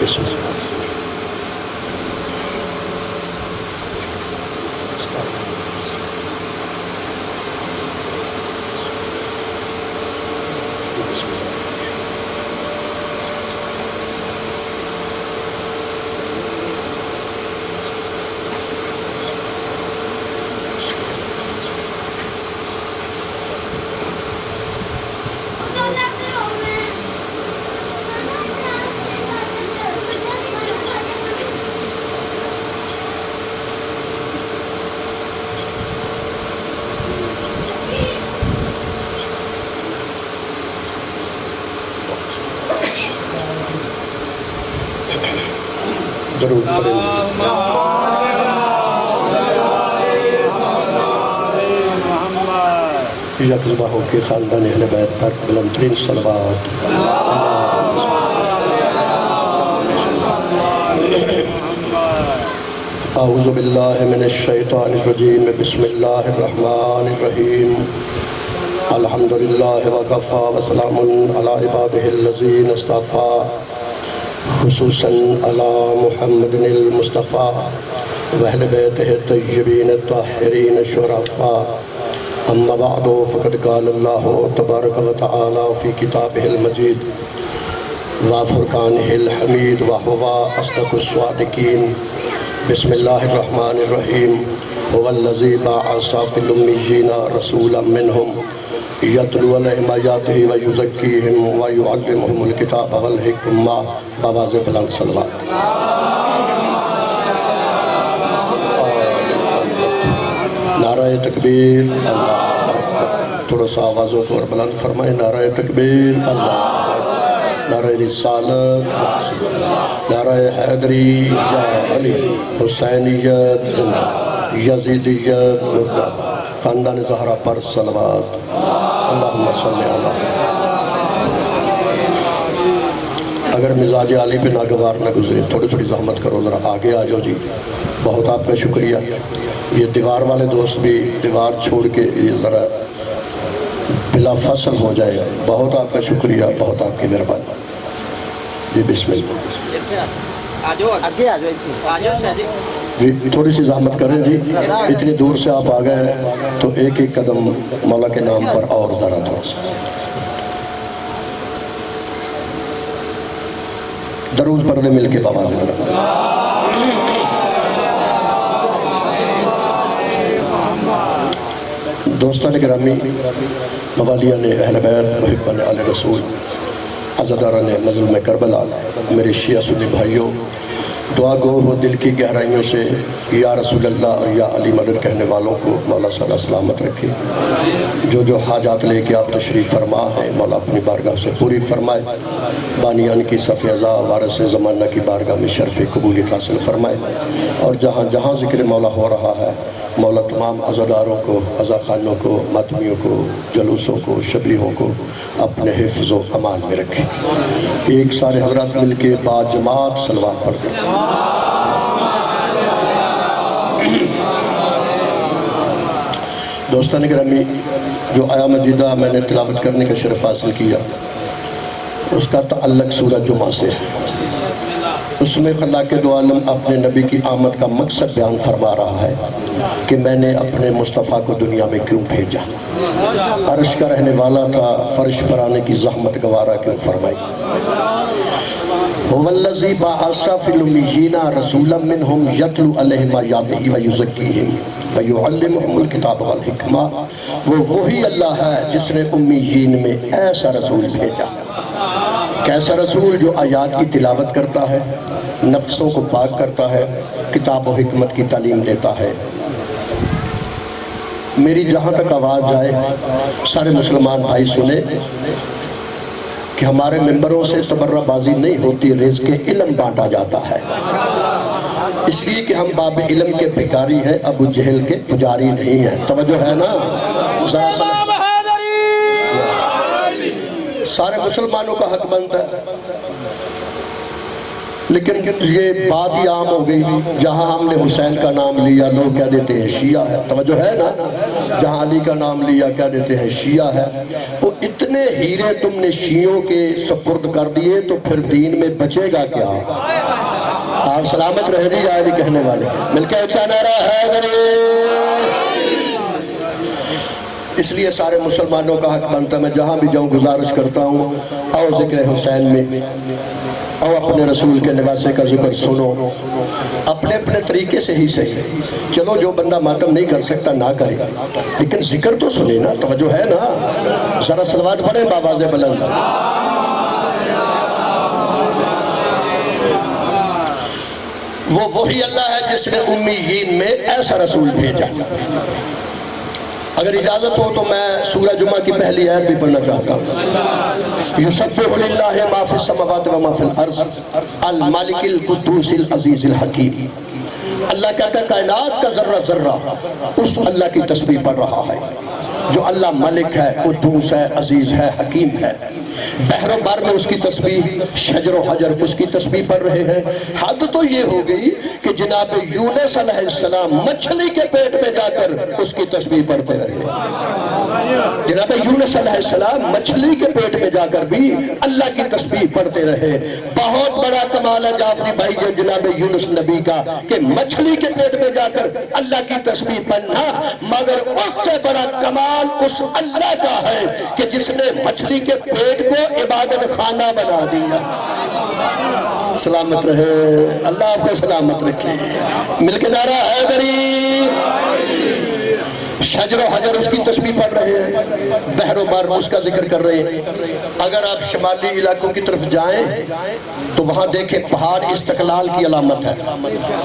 بسم اللہ درود پڑھیں یکزبہ ہو کے خاندان اہل بیت پر بلند ترین صلوات اعوذ باللہ من الشیطان الرجیم بسم اللہ الرحمن الرحیم الحمدللہ وکفا وسلام علی عبادہ الذین اصطفا خصوصاً علی محمد المصطفیٰ وأہل بیتہ الطیبین الطاہرین الشرفاء اما بعد فقد قال اللہ تبارک و تعالی فی کتابہ المجید وفرقانہ الحمید وہو اصدق الصادقین بسم اللہ الرحمن الرحیم هو الذی بعث فی الامیین رسولا منہم یتلو علیہم آیاتہ ویزکیہم ویعلمہم الکتاب والحکمہ بآواز بلند صلوات نعرہ تکبیر اللہ اکبر تھوڑا سا آوازوں کو اور بلند فرمائے نعرہ تکبیر اللہ اکبر نعرہ رسالت نعرہ حیدری یا علی حسینیت زندہ یزیدیت مردہ خاندان زہرہ پر صلوات اللہم صلی اللہ اگر مزاج عالی پہ ناگوار نہ گزرے تھوڑی تھوڑی زحمت کرو ذرا آگے آ جاؤ جی بہت آپ کا شکریہ یہ دیوار والے دوست بھی دیوار چھوڑ کے یہ ذرا بلا فصل ہو جائے بہت آپ کا شکریہ بہت آپ کی مہربانی جی بسم اللہ جی تھوڑی سی زحمت کریں جی اتنی دور سے آپ آ گئے ہیں تو ایک ایک قدم مولا کے نام پر اور ذرا تھوڑا سا درود پڑھ لیں مل کے بابا دوستان گرامی موالیان اہل بیت محبان آل رسول عزاداران مظلوم کربلا میرے شیعہ سنی بھائیوں دعا گو ہو دل کی گہرائیوں سے یا رسول اللہ اور یا علی مدد کہنے والوں کو مولا صلی اللہ سلامت رکھے جو حاجات لے کے آپ تشریف فرما ہے مولا اپنی بارگاہ سے پوری فرمائے بانیان کی صف ازا وارث زمانہ کی بارگاہ میں شرف قبولیت حاصل فرمائے اور جہاں جہاں ذکر مولا ہو رہا ہے مولا تمام عزاداروں کو عزاخانوں کو ماتمیوں کو جلوسوں کو شبیہوں کو اپنے حفظ و امان میں رکھے ایک سارے حضرات مل کے با جماعت صلوات پڑھ دیں دوستان گرامی جو آیا مجیدہ میں نے تلاوت کرنے کا شرف حاصل کیا اس کا تعلق سورہ جمعہ سے اس میں خلاق دو عالم اپنے نبی کی آمد کا مقصد بیان فرما رہا ہے کہ میں نے اپنے مصطفیٰ کو دنیا میں کیوں بھیجا عرش کا رہنے والا تھا فرش پر آنے کی زحمت گوارا کیوں فرمائی وَالَّذِي بَعَثَ فِي الْأُمِّيِّينَ رَسُولًا مِّنْهُمْ يَتْلُو عَلَيْهِمْ آیَاتِهِ وَيُزَکِّیهِمْ وَيُعَلِّمُهُمُ الْکِتَابَ وَالْحِکْمَةَ وہ وہی اللہ ہے جس نے امیین میں ایسا رسول بھیجا کیسا رسول جو آیات کی تلاوت کرتا ہے نفسوں کو پاک کرتا ہے کتاب و حکمت کی تعلیم دیتا ہے میری جہاں تک آواز جائے سارے مسلمان بھائی سنیں کہ ہمارے ممبروں سے تبرہ بازی نہیں ہوتی رزق علم بانٹا جاتا ہے اس لیے کہ ہم باب علم کے بھکاری ہیں ابو جہل کے پجاری نہیں ہیں توجہ ہے نا سارے مسلمانوں کا حق بنتا ہے لیکن یہ بات ہی عام ہو گئی، جہاں ہم نے حسین کا نام لیا لوگ کہہ دیتے ہیں شیعہ ہے، توجہ ہے نا؟ جہاں علی کا نام لیا کہہ دیتے ہیں شیعہ ہے۔ وہ اتنے ہیرے تم نے شیعوں کے سپرد کر دیے تو پھر دین میں بچے گا کیا؟ آپ سلامت رہ جی علی کہنے والے، مل کے اچھا نعرہ حیدری۔ اس لیے سارے مسلمانوں کا حق بنتا ہے، میں جہاں بھی جاؤں گزارش کرتا ہوں، آؤ ذکر حسین میں، آؤ اپنے رسول کے نواسے کا ذکر سنو، اپنے اپنے طریقے سے ہی صحیح، چلو جو بندہ ماتم نہیں کر سکتا نہ کرے، لیکن ذکر تو سنے نا، توجہ ہے نا؟ ذرا صلوات پڑھیں بآواز بلند۔ وہی اللہ ہے جس نے امیین میں ایسا رسول بھیجا۔ اگر اجازت ہو تو میں سورہ جمعہ کی پہلی آیت بھی پڑھنا چاہتا ہوں۔ یسبح للہ ما فی السماوات و ما فی الارض المالک القدوس العزیز الحکیم۔ اللہ کہتا ہے کائنات کا ذرہ ذرہ اس اللہ کی تسبیح پڑھ رہا ہے جو اللہ ملک ہے، قدوس ہے، عزیز ہے، حکیم ہے۔ بحر و بار میں اس کی تسبیح، شجر و حجر اس کی تسبیح پڑھ رہے ہیں۔ حد تو یہ ہو گئی کہ جناب یونس علیہ السلام مچھلی کے پیٹ میں جا کر اس کی تسبیح پڑھتے رہے۔ جناب یونس علیہ السلام مچھلی کے پیٹ میں جا کر بھی اللہ کی تسبیح پڑھتے رہے۔ بہت بڑا کمال ہے جعفری بھائی جو جناب یونس نبی کا کہ مچھلی کے پیٹ میں جا کر اللہ کی تسبیح پڑھنا، مگر اس سے بڑا کمال اس اللہ کا ہے کہ جس نے مچھلی کے پیٹ کو عبادت خانہ بنا دیا۔ سلامت رہے، اللہ آپ کو سلامت رکھے، مل کے نعرہ حیدری۔ شجر و حجر اس کی تسبیح پڑھ رہے ہیں، بحر و بار اس کا ذکر کر رہے ہیں۔ اگر آپ شمالی علاقوں کی طرف جائیں تو وہاں دیکھیں پہاڑ استقلال کی علامت ہے،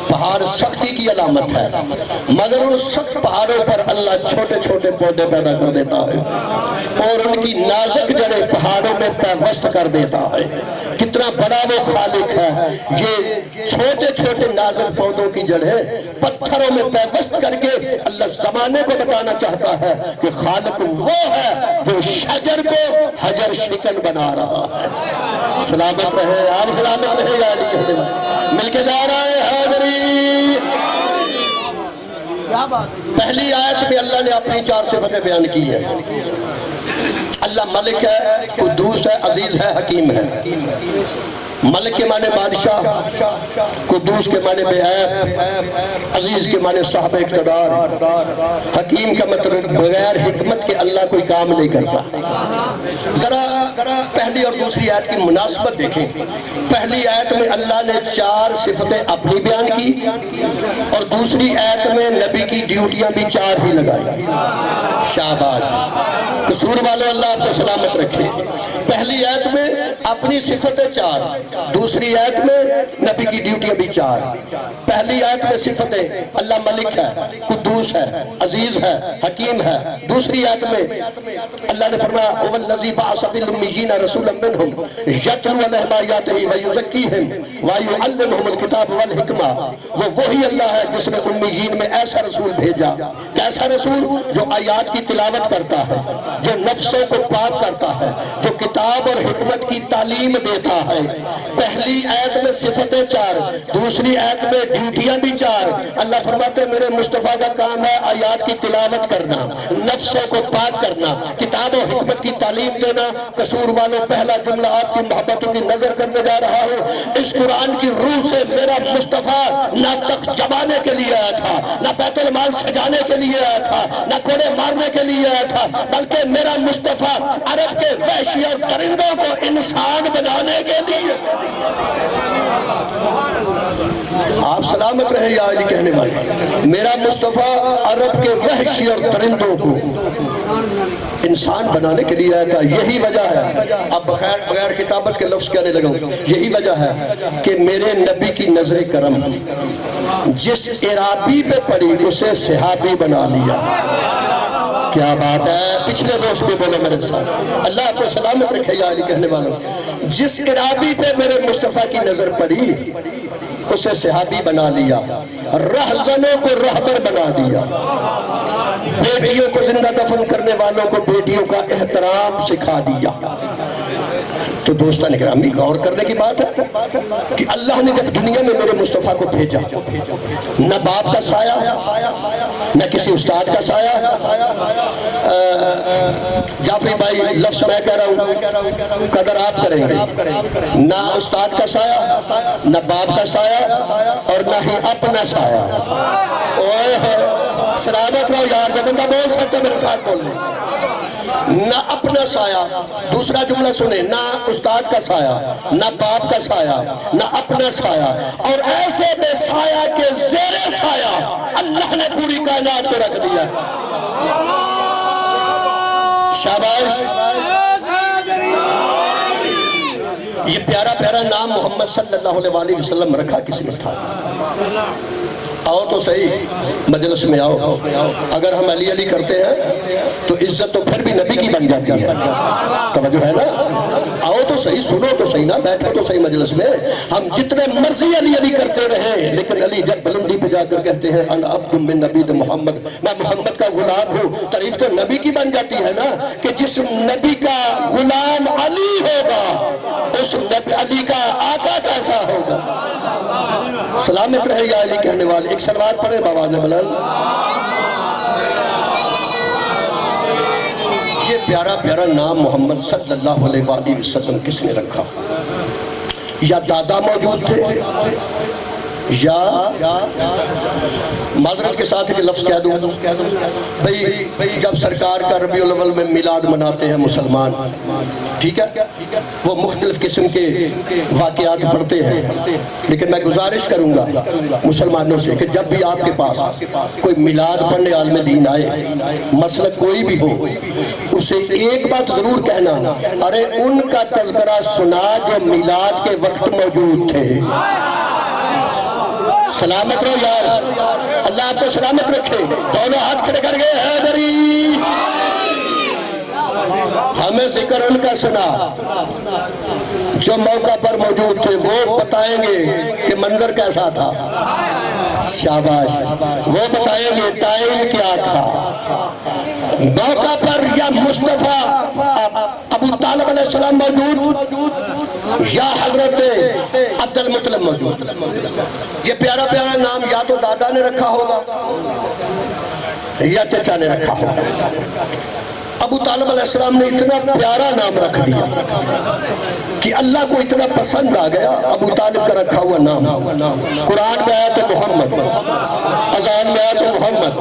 پہاڑ سختی کی علامت ہے، مگر ان سخت پہاڑوں پر اللہ چھوٹے چھوٹے پودے پیدا کر دیتا ہے اور ان کی نازک جڑیں پہاڑوں میں پیوست کر دیتا ہے۔ کتنا بڑا وہ خالق ہے، یہ چھوٹے چھوٹے نازک پودوں کی جڑیں پتھروں میں پیوست کر کے اللہ زمانے کو بتانا چاہتا ہے کہ خالق وہ ہے جو شجر کو حجر شکن بنا رہا ہے۔ سلامت رہے، آپ سلامت رہے یا علی کہتے ہیں، مل کے نعرہ حیدری۔ پہلی آیت میں اللہ نے اپنی 4 صفتیں بیان کی ہیں۔ اللہ ملک ہے، قدوس ہے، عزیز ہے، حکیم ہے۔ ملک کے معنی بادشاہ، قدوس کے معنی بے عیب، عزیز کے معنی صاحب اقتدار، حکیم کا مطلب بغیر حکمت کے اللہ کوئی کام نہیں کرتا۔ ذرا پہلی اور دوسری آیت کی مناسبت دیکھیں۔ پہلی آیت میں اللہ نے 4 صفتیں اپنی بیان کی اور دوسری آیت میں نبی کی ڈیوٹیاں بھی 4 ہی لگائی۔ شاباش، قصور والے اللہ آپ کو سلامت رکھے۔ پہلی آیت میں اپنی صفتیں 4، دوسری آیت میں نبی کی ڈیوٹیاں بھی 4۔ پہلی آیت میں صفتیں اللہ ملک ہے، قدوس ہے، عزیز ہے، حکیم ہے۔ دوسری آیت میں اللہ نے فرمایا هو الذی بعث فی الامیین رسولا منہم یتلو علیہم آیاتہ ویزکیہم ویعلمہم الکتاب والحکمہ۔ وہ وہی اللہ ہے جس نے امیین میں ایسا رسول بھیجا۔ کیسا رسول؟ جو آیات کی تلاوت کرتا ہے، جو نفسوں کو پاک کرتا ہے، جو کتاب اور حکمت کی تعلیم دیتا ہے۔ پہلی آیت میں صفتیں 4، دوسری آیت میں ڈیوٹیاں بھی 4۔ اللہ فرماتے ہیں میرے مصطفیٰ کا کام ہے آیات کی تلاوت کرنا، نفسوں کو پاک کرنا، کتاب و حکمت کی تعلیم دینا۔ قصور والوں پہلا جملہ آپ کی محبتوں کی نظر کرنے جا رہا ہوں۔ اس قرآن کی روح سے میرا مصطفیٰ نہ تخت جمانے کے لیے آیا تھا، نہ بیت المال سجانے کے لیے آیا تھا، نہ کوڑے مارنے کے لیے آیا تھا، بلکہ میرا مصطفیٰ عرب کے وحشی اور درندوں کو انسان بنانے کے لیے۔ آپ سلامت رہے یا علی کہنے والے، میرا مصطفیٰ عرب کے وحشی اور درندوں کو انسان بنانے کے لیے آیا تھا۔ یہی وجہ ہے، اب بغیر خطابت کے لفظ کہنے لگا ہوں، یہی وجہ ہے کہ میرے نبی کی نظر کرم جس عرابی پہ پڑی اسے صحابی بنا لیا۔ کیا بات ہے، پچھلے دوست بھی بولے میرے ساتھ، اللہ آپ کو سلامت رکھے یا علی کہنے والوں۔ جس عرابی پہ میرے مصطفیٰ کی نظر پڑی اسے صحابی بنا لیا، رہزنوں کو رہبر بنا دیا، بیٹیوں کو زندہ دفن کرنے والوں کو بیٹیوں کا احترام سکھا دیا۔ تو دوستان اکرامی غور کرنے کی بات ہے کہ اللہ نے جب دنیا میں میرے مصطفیٰ کو بھیجا، نہ باپ کا سایہ، نہ کسی استاد کا سایہ، جعفری بھائی لفظ میں کہہ رہا ہوں قدر آپ کریں گے، نہ استاد کا سایہ، نہ باپ کا سایہ، اور نہ ہی اپنا سایہ۔ اوہ سلامت رہو یار، جب بندہ بول سکتے میرے ساتھ بول لیں، نہ اپنا سایہ۔ دوسرا جملہ سنیں، نہ استاد کا سایہ، نہ باپ کا سایہ، نہ اپنا سایہ، اور ایسے بے سایہ کے زیر سایہ اللہ نے پوری کائنات کو رکھ دیا۔ شاباش۔ یہ پیارا پیارا نام محمد صلی اللہ علیہ وسلم رکھا کس نے تھا؟ آؤ تو صحیح مجلس میں آؤ، اگر ہم علی علی کرتے ہیں تو عزت تو پھر بھی نبی کی بن جاتی ہے، توجہ ہے نا؟ آؤ تو صحیح، سنو تو صحیح نا، بیٹھو تو صحیح مجلس میں۔ ہم جتنے مرضی علی علی کرتے رہیں، لیکن علی جب بلندی پہ جا کر کہتے ہیں انا عبد من نبی محمد، میں محمد کا غلام ہوں، تعریف تو نبی کی بن جاتی ہے نا، کہ جس نبی کا غلام علی ہوگا اس نبی علی کا آقا کیسا ہوگا؟ سلامت رہے یا علی کہنے والے، ایک صلوات پڑھے بآواز بلند۔ یہ پیارا پیارا نام محمد صلی اللہ علیہ وسلم کس نے رکھا؟ یا دادا موجود تھے، یا معذرت کے ساتھ ایک لفظ کہہ دوں بھئی، جب سرکار کا ربیع الاول میں میلاد مناتے ہیں مسلمان، ٹھیک ہے، وہ مختلف قسم کے واقعات پڑھتے ہیں، لیکن میں گزارش کروں گا مسلمانوں سے کہ جب بھی آپ کے پاس کوئی میلاد پڑھنے عالم دین آئے، مسلک کوئی بھی ہو، اسے ایک بات ضرور کہنا، ارے ان کا تذکرہ سنا جو میلاد کے وقت موجود تھے۔ سلامت رہو یار، اللہ آپ کو سلامت رکھے، دونوں ہاتھ کھڑے کر گئے، حیدری۔ ہمیں ذکر ان کا سنا جو موقع پر موجود تھے، وہ بتائیں گے کہ منظر کیسا تھا۔ شاباش، وہ بتائیں گے ٹائم کیا تھا موقع پر، یا مصطفیٰ ابو طالب علیہ السلام موجود، یا حضرت عبد المطلب موجود۔ یہ پیارا پیارا نام یا تو دادا نے رکھا ہوگا یا چچا نے رکھا ہوگا۔ ابو طالب علیہ السلام نے اتنا پیارا نام رکھ دیا کہ اللہ کو اتنا پسند آ گیا، ابو طالب کا رکھا ہوا نام۔ قرآن میں آیا تو محمد، اذان میں آیا تو محمد،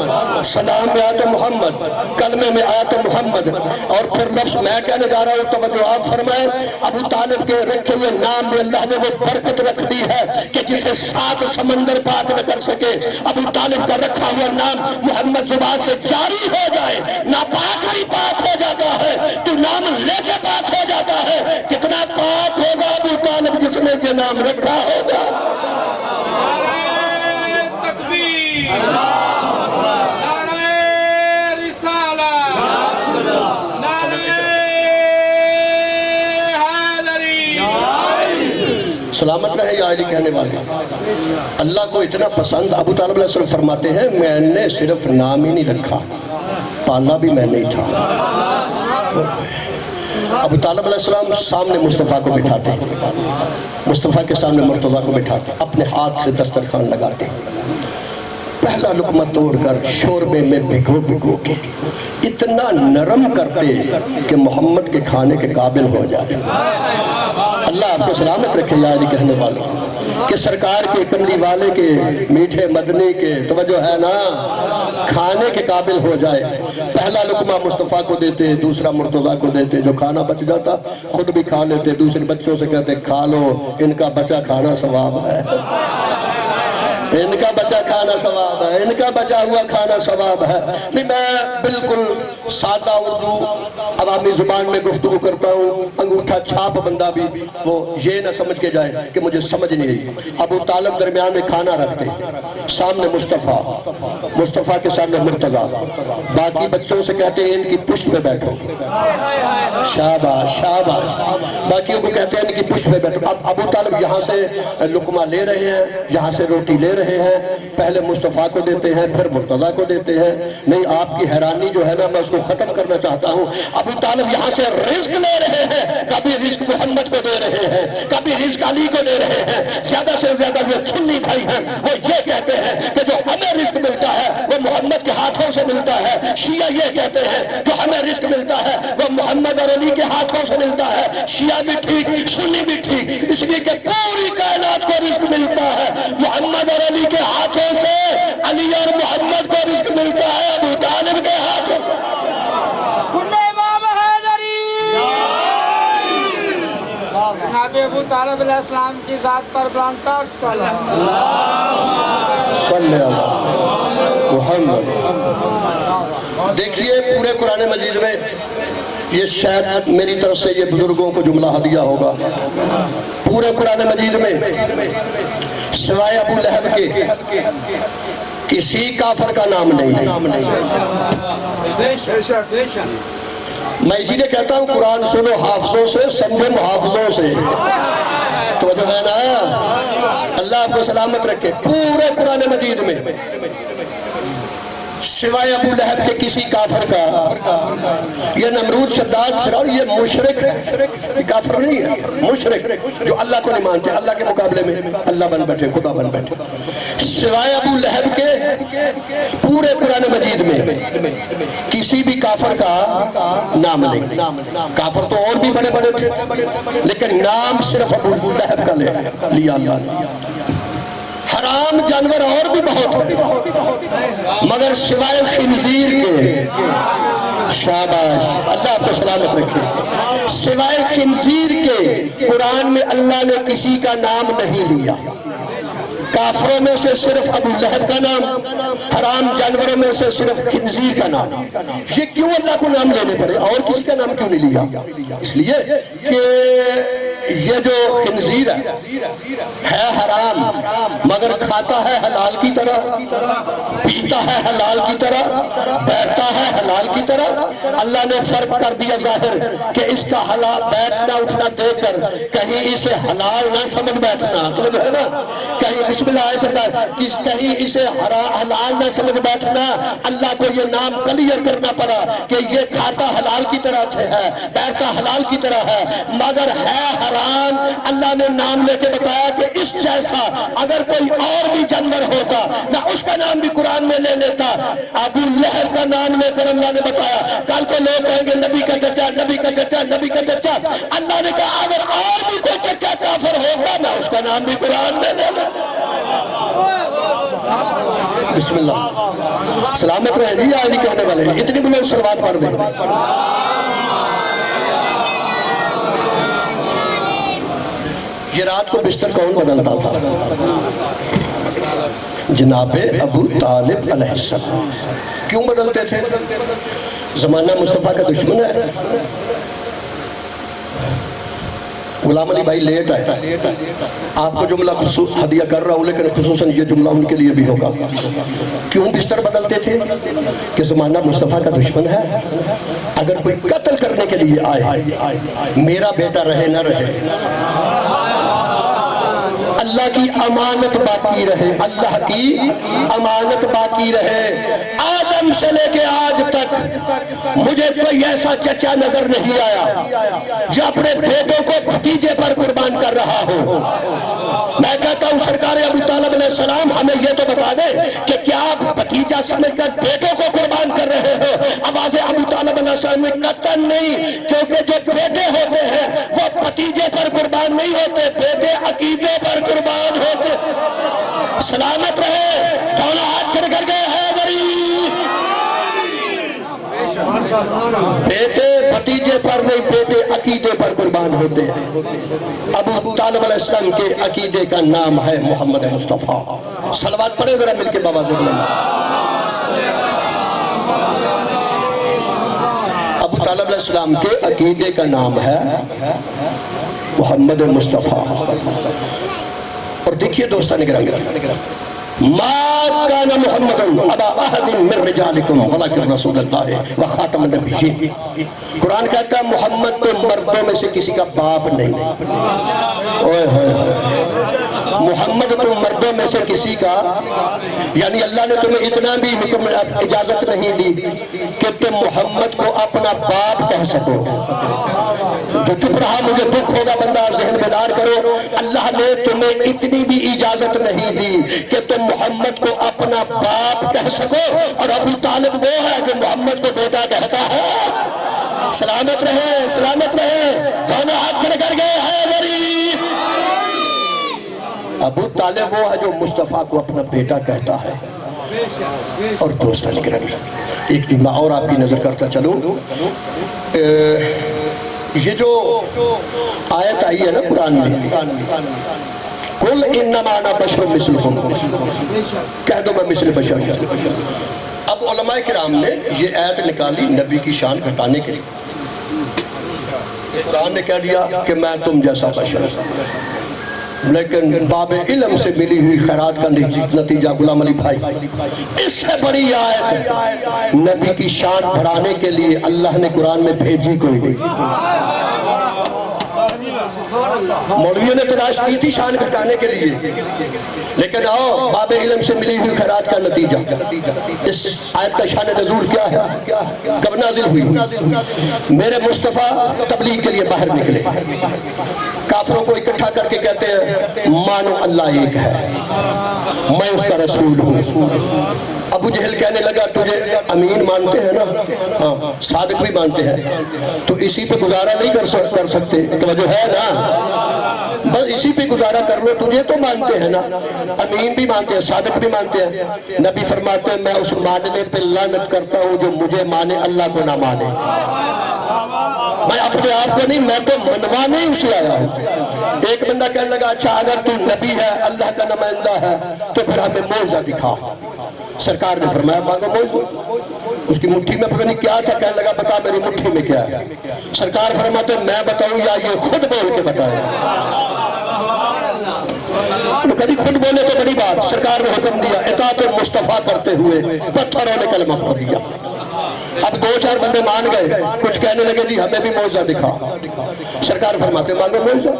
سلام میں آیا تو محمد، کلمے میں آیا تو محمد، اور پھر لفظ میں کہنے جا رہا ہوں، توجہ آپ فرمائیں، ابو طالب کے رکھے ہوئے نام میں اللہ نے وہ برکت رکھ دی ہے کہ جسے 7 سمندر پاک نہ کر سکے، ابو طالب کا رکھا ہوا نام محمد زبان سے جاری ہو جائے، ناپاک ہی پاک ہو جاتا ہے، تو نام لے کے پاک ہو جاتا ہے۔ کتنا پاک ہوگا ابو طالب جس نے یہ نام رکھا ہوگا۔ نعرہ تکبیر، نعرہ رسالت، نعرہ حیدری۔ سلامت رہے یا علی کہنے والے، اللہ کو اتنا پسند، ابو طالب علیہ السلام فرماتے ہیں میں نے صرف نام ہی نہیں رکھا، پالا بھی میں نہیں تھا۔ ابو طالب علیہ السلام سامنے مصطفیٰ کو بٹھاتے، مصطفیٰ کے سامنے مرتضیٰ کو بٹھاتے، اپنے ہاتھ سے دسترخوان لگاتے، پہلا لقمہ توڑ کر شوربے میں بھگو بھگو کے اتنا نرم کرتے کہ محمد کے کھانے کے قابل ہو جائے۔ اللہ آپ کو سلامت رکھے یا علی کہنے والوں، کہ سرکار کے کملی والے کے میٹھے مدنی کے توجہ ہے نا کھانے کے قابل ہو جائے۔ پہلا لقمہ مصطفیٰ کو دیتے، دوسرا مرتضیٰ کو دیتے، جو کھانا بچ جاتا خود بھی کھا لیتے، دوسرے بچوں سے کہتے کھا لو، ان کا بچا کھانا ثواب ہے، ان کا بچا کھانا ثواب ہے، ان کا بچا ہوا کھانا ثواب ہے۔ نہیں، میں بالکل سادہ اردو عوامی زبان میں گفتگو کرتا ہوں، انگوٹھا چھاپ بندہ بھی وہ یہ نہ سمجھ کے جائے کہ مجھے سمجھ نہیں آئی۔ ابو طالب درمیان میں کھانا رکھتے، سامنے مصطفیٰ کے سامنے مرتضیٰ، باقی بچوں سے کہتے ہیں ان کی پشت پہ بیٹھو، شاباش شاباش، باقیوں کو کہتے ہیں ان کی پشت پہ بیٹھو۔ اب ابو طالب یہاں سے لقمہ لے رہے ہیں، یہاں سے روٹی لے رہے ہیں، پہلے مصطفیٰ کو دیتے ہیں پھر مرتضیٰ کو دیتے ہیں۔ نہیں، آپ کی حیرانی جو ہے نا میں اس کو ختم کرنا چاہتا ہوں۔ ابو طالب یہاں سے رزق لے رہے ہیں، کبھی رزق محمد کو دے رہے ہیں، کبھی رزق علی کو دے رہے ہیں۔ زیادہ سے زیادہ جو سنی بھائی ہیں وہ یہ کہتے ہیں کہ جو ہمیں رزق ملتا ہے وہ محمد کے ہاتھوں سے ملتا ہے۔ شیعہ یہ کہتے ہیں جو ہمیں رزق ملتا ہے وہ محمد اور علی کے ہاتھوں سے ملتا ہے۔ شیعہ بھی ٹھیک، سنی بھی ٹھیک، اس لیے کہ پوری کائنات کو رزق ملتا ہے محمد اور علی کے ہاتھوں سے، علی اور محمد کو رزق ملتا ہے ابو طالب کے ہاتھوں سے۔ امام حیدری جناب ابو طالب علیہ السلام کی ذات پر بلند تر سلام۔ صلی اللہ محمد۔ دیکھیے پورے قرآن مجید میں یہ شاید میری طرف سے یہ بزرگوں کو جملہ ہدیہ ہوگا، پورے قرآن مجید میں سوائے ابو لہب کے کسی کافر کا نام نہیں ہے۔ میں اسی لیے کہتا ہوں قرآن سنو حافظوں سے، سمجھو محافظوں سے، تو جو ہے نا اللہ آپ کو سلامت رکھے۔ پورے قرآن مجید میں سوائے ابو لہب کے کسی کافر کا، یہ نمرود، شداد، فرعون، یہ مشرک ہے، یہ کافر نہیں ہے، مشرک جو اللہ کو نہیں مانتے، اللہ کے مقابلے میں اللہ بن بیٹھے، خدا بن بیٹھے۔ سوائے ابو لہب کے پورے قرآن مجید میں کسی بھی کافر کا نام نہیں۔ کافر تو اور بھی بڑے بڑے تھے لیکن نام صرف ابو لہب کا لیا اللہ نے۔ حرام جانور اور بھی بہت ہیں مگر سوائے خنزیر کے، شاباش اللہ آپ کو سلامت رکھے، سوائے خنزیر کے قرآن میں اللہ نے کسی کا نام نہیں لیا۔ کافروں میں سے صرف ابو لہب کا نام، حرام جانوروں میں سے صرف خنزیر کا نام۔ یہ کیوں اللہ کو نام لینے پڑے اور کسی کا نام کیوں نہیں لیا؟ اس لیے کہ یہ جو خنزیر ہے حرام مگر کھاتا ہے حلال کی طرح، پیتا ہے حلال کی طرح، بیٹھتا ہے حلال کی طرح۔ اللہ نے فرق کر دیا ظاہر کہ اس کا حلال بیٹھنا اٹھنا دیکھ کر کہیں اسے حلال نہ سمجھ بیٹھنا، تو جو ہے نا کہیں بسم اللہ سرکار کہیں اسے حلال نہ سمجھ بیٹھنا، اللہ کو یہ نام کلیئر کرنا پڑا کہ یہ کھاتا حلال کی طرح ہے، بیٹھتا حلال کی طرح ہے مگر ہے حرام۔ اللہ نے نام لے کے بتایا کہ اس جیسا اگر کوئی اور بھی جانور ہوتا نہ اس کا نام بھی قرآن میں لے لیتا۔ ابو لہب کا نام لے کر اللہ نے بتایا، کل کو لوگ کہیں گے نبی کا چچا، نبی کا چچا، نبی کا چچا۔ اللہ نے کہا اگر اور بھی کوئی چچا کافر ہوگا نہ اس کا نام بھی قرآن میں لے لیتا۔ بسم اللہ سلامت رہے جی، آج نہیں کہنے والے اتنی بلند صلوات پڑھ دیں۔ یہ رات کو بستر کون بدلتا تھا؟ جناب ابو طالب علیہ السلام۔ کیوں بدلتے تھے؟ زمانہ مصطفیٰ کا دشمن ہے۔ غلام علی بھائی لیٹ آئے، آپ کو جملہ ہدیہ کر رہا ہوں لیکن خصوصاً یہ جملہ ان کے لیے بھی ہوگا۔ کیوں بستر بدلتے تھے؟ کہ زمانہ مصطفیٰ کا دشمن ہے، اگر کوئی قتل کرنے کے لیے آئے، میرا بیٹا رہے نہ رہے، اللہ کی امانت باقی رہے، اللہ کی امانت باقی رہے۔ آدم سے لے کے آج تک مجھے کوئی ایسا چچا نظر نہیں آیا جو اپنے بیٹوں کو بھتیجے پر قربان کر رہا ہو۔ میں کہتا ہوں سرکار ابو طالب علیہ السلام ہمیں یہ تو بتا دے کہ کیا آپ بھتیجا سمجھ کر بیٹوں کو قربان کر رہے ہو؟ آواز ابو طالب علیہ السلام میں قطعاً نہیں، کیونکہ جو بیٹے ہوتے ہیں وہ بھتیجے پر قربان نہیں ہوتے، بیٹے عقیدے پر قربان ہوتے۔ سلامت رہے، دونوں ہاتھ کھڑے کر گئے ہیں بیٹے بھتیجے پر نہیں، بیٹے عقیدے پر قربان ہوتے ہیں۔ ابو طالب علیہ السلام کے عقیدے کا نام ہے محمد مصطفیٰ۔ صلوات پڑھے ذرا مل کے بابا زبلہ۔ ابو طالب علیہ السلام کے عقیدے کا نام ہے محمد مصطفیٰ۔ اور دیکھیے دوستان گرامی، ما کان محمد ابا احد من رجالکم ولکن رسول اللہ وخاتم النبیین۔ قرآن کہتا ہے محمد تو مردوں میں سے کسی کا باپ نہیں، اوئے ہوئے محمد تو مردوں میں سے کسی کا، یعنی اللہ نے تمہیں اتنا بھی حکم اجازت نہیں دی کہ تم محمد کو اپنا باپ کہہ سکو۔ جو چپ رہا مجھے دکھ ہوگا، بندہ ذہن بیدار کرو، اللہ نے تمہیں اتنی بھی اجازت نہیں دی کہ تم محمد کو اپنا باپ کہہ سکو۔ اور ابو طالب وہ ہے جو محمد کو بیٹا کہتا ہے۔ سلامت رہے، سلامت رہے، دونوں ہاتھ کھڑے کر گئے حیدری۔ ابو طالب وہ ہے جو مصطفیٰ کو اپنا بیٹا کہتا ہے۔ اور دوستان گرامی، ایک جملہ اور آپ کی نظر کرتا چلوں، یہ جو آیت آئی ہے نا قرآن میں، قُلْ إِنَّمَا أَنَا بَشَرٌ مِثْلُكُمْ، کہہ دو میں مثل بشر ہوں۔ اب علماء کرام نے یہ آیت نکالی نبی کی شان گھٹانے کے لیے۔ قرآن نے کہہ دیا کہ میں تم جیسا بشر ہوں، لیکن باب علم سے ملی ہوئی خیرات کا نتیجہ غلام علی بھائی، اس سے بڑی آیت نبی کی شان بڑھانے کے لیے اللہ نے قرآن میں بھیجی کوئی نہیں۔ مولویوں نے تلاش کی تھی شان گھٹانے کے لیے، لیکن آؤ باب علم سے ملی ہوئی خیرات کا نتیجہ۔ اس آیت کا شان نزول کیا ہے، کب نازل ہوئی؟ میرے مصطفیٰ تبلیغ کے لیے باہر نکلے، کافروں کو اکٹھا کر کے کہتے ہیں مانو اللہ ایک ہے، میں اس کا رسول ہوں۔ ابو جہل کہنے لگا تجھے امین مانتے ہیں نا، ہاں صادق بھی مانتے ہیں، تو اسی پہ گزارا نہیں کر سکتے، توجہ ہے نا، بس اسی پہ گزارا کر لو، تجھے تو مانتے ہیں نا، امین بھی مانتے ہیں، صادق بھی مانتے ہیں۔ نبی فرماتے ہیں میں اس ماننے پہ لعنت کرتا ہوں جو مجھے مانے اللہ کو نہ مانے۔ میں اپنے آپ کو نہیں، میں تو منوانے ہی اسے آیا ہوں۔ ایک بندہ کہنے لگا اچھا اگر تو نبی ہے، اللہ کا نمائندہ ہے، تو پھر ہمیں معجزہ دکھا۔ سرکار نے فرمایا مانگو معجزہ۔ اس کی مٹھی میں پتہ نہیں کیا تھا، کہنے لگا بتا میری مٹھی میں کیا ہے۔ سرکار فرماتے میں بتاؤں یا یہ خود بول کے بتائے؟ کبھی خود بولے تو بڑی بات۔ سرکار نے حکم دیا، اطاعت مصطفیٰ کرتے ہوئے پتھروں نے کلمہ پڑھ دیا۔ اب دو چار بندے مان گئے، کچھ کہنے لگے جی ہمیں بھی معجزہ دکھا۔ سرکار فرماتے مانگو معجزہ۔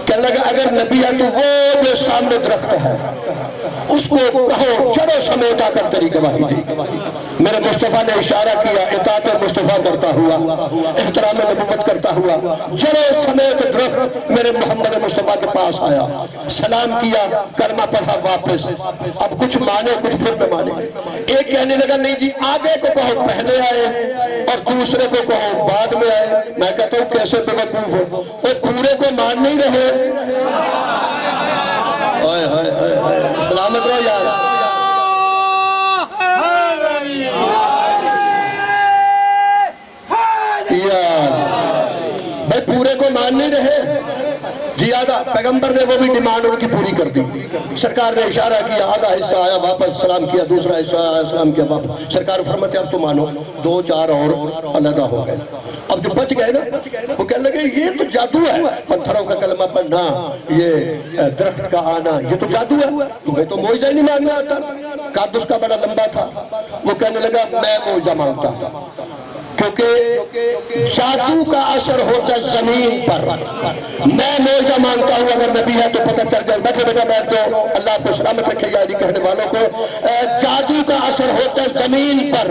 کہنے لگا اگر نبی ہے تو وہ جو سامنے درخت ہے اس کو کہو جڑوں سمیٹ آ کر تیری گواہی دے۔ میرے مصطفیٰ نے اشارہ کیا، اطاعت مصطفیٰ کرتا ہوا، احترام نبوت کرتا ہوا، جڑوں سمیت درخت میرے محمد مصطفیٰ کے پاس آیا، سلام کیا، کلمہ پڑھا واپس۔ اب کچھ مانے کچھ پھر نہ مانے۔ ایک کہنے لگا نہیں جی آگے کو کہو پہلے آئے اور دوسرے کو کہو بعد میں آئے۔ میں کہتا ہوں کیسے بیوقوف ہو، وہ پورے کو مان نہیں رہے۔ سلامت رہو یار۔ بھائی پورے کو مان نہیں رہے جی، آدھا پیغمبر نے وہ بھی ڈیمانڈ ان کی پوری کر دی۔ سرکار نے اشارہ کیا، آدھا حصہ آیا واپس سلام کیا، دوسرا حصہ آیا سلام کیا واپس۔ سرکار فرماتے اب تو مانو، دو چار اور علیحدہ ہو گئے۔ اب جو بچ گئے نا وہ کہنے لگے یہ تو جادو ہے، پتھروں کا کلمہ پڑھنا، یہ درخت کا آنا، یہ تو جادو ہے، تمہیں تو معجزہ ہی نہیں مانگنا آتا۔ قد اس کا بڑا لمبا تھا، وہ کہنے لگا میں معجزہ مانگتا ہوں، کیونکہ جادو کا اثر ہوتا ہے زمین پر۔ میں معجزہ مانگتا ہوں، اگر نبی ہے تو پتہ چل جائے۔ بیٹھے بیٹھے بیٹھ جاؤ، اللہ آپ کو سلامت رکھے یا علی کہنے والوں کو۔ جادو کا اثر ہوتا ہے زمین پر،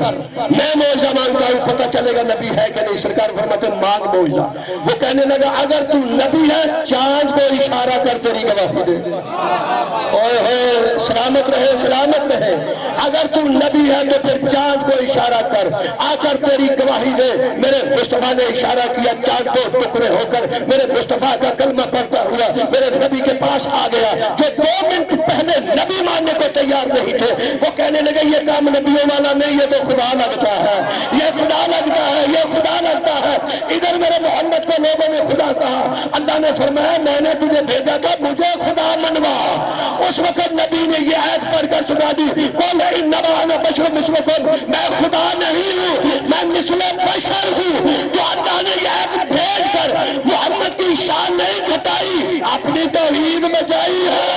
میں معجزہ مانگتا ہوں، پتہ چلے گا نبی ہے کہ نہیں۔ سرکار فرماتے مانگ معجزہ۔ وہ کہنے لگا اگر تو نبی ہے چاند کو اشارہ کر تیری گواہی دے۔ اوئے ہوئے سلامت رہے، سلامت رہے۔ اگر تو نبی ہے تو پھر چاند کو اشارہ کر، آ کر تیری گواہی دے۔ میرے مصطفیٰ نے اشارہ کیا، چاند کو ٹکڑے ہو کر میرے مصطفیٰ کا کلمہ پڑھتا ہوا میرے نبی کے پاس آ گیا۔ جو 2 منٹ پہلے نبی ماننے کو تیار نہیں تھے وہ کہنے لگے یہ کام نبیوں والا نہیں، یہ تو خدا لگتا ہے، یہ خدا لگتا ہے، یہ خدا لگتا ہے۔ ادھر میرے محمد کو لوگوں نے خدا کہا۔ اللہ نے فرمایا میں نے تجھے بھیجا تھا مجھے خدا منوا۔ اس وقت نبی نے یہ آیت پڑھ کر سنا دی، قل انما انا بشر مثلکم، میں خدا نہیں ہوں، میں مثل بشر ہوں۔ جو اللہ نے یہ آیت بھیج کر محمد کی شان نہیں گھٹائی، اپنی توحید بچائی ہے۔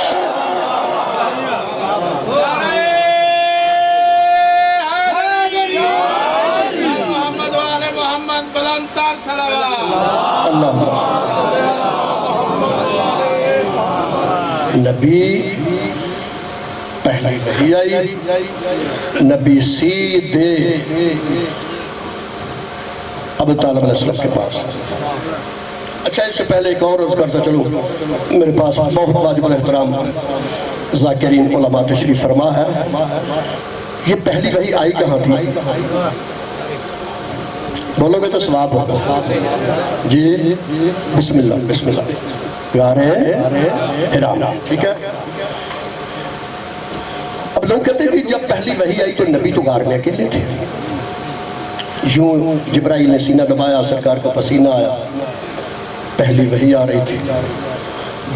نبی پہلی وحی آئی، نبی سیدھے ابو طالب علیہ السلام کے پاس۔ اچھا اس سے پہلے ایک اور عرض کرتا چلوں، میرے پاس بہت واجب الاحترام ذاکرین علماء تشریف فرما ہے۔ یہ پہلی وحی آئی کہاں تھی؟ بولو گے تو ثواب ہوگا جی۔ بسم اللہ بسم اللہ، غارِ حرا، ٹھیک ہے۔ اب لوگ کہتے ہیں کہ جب پہلی وحی آئی تو نبی تو غار میں اکیلے تھے، یوں جبرائیل نے سینہ دبایا، سرکار کو پسینہ آیا، پہلی وحی آ رہی تھی۔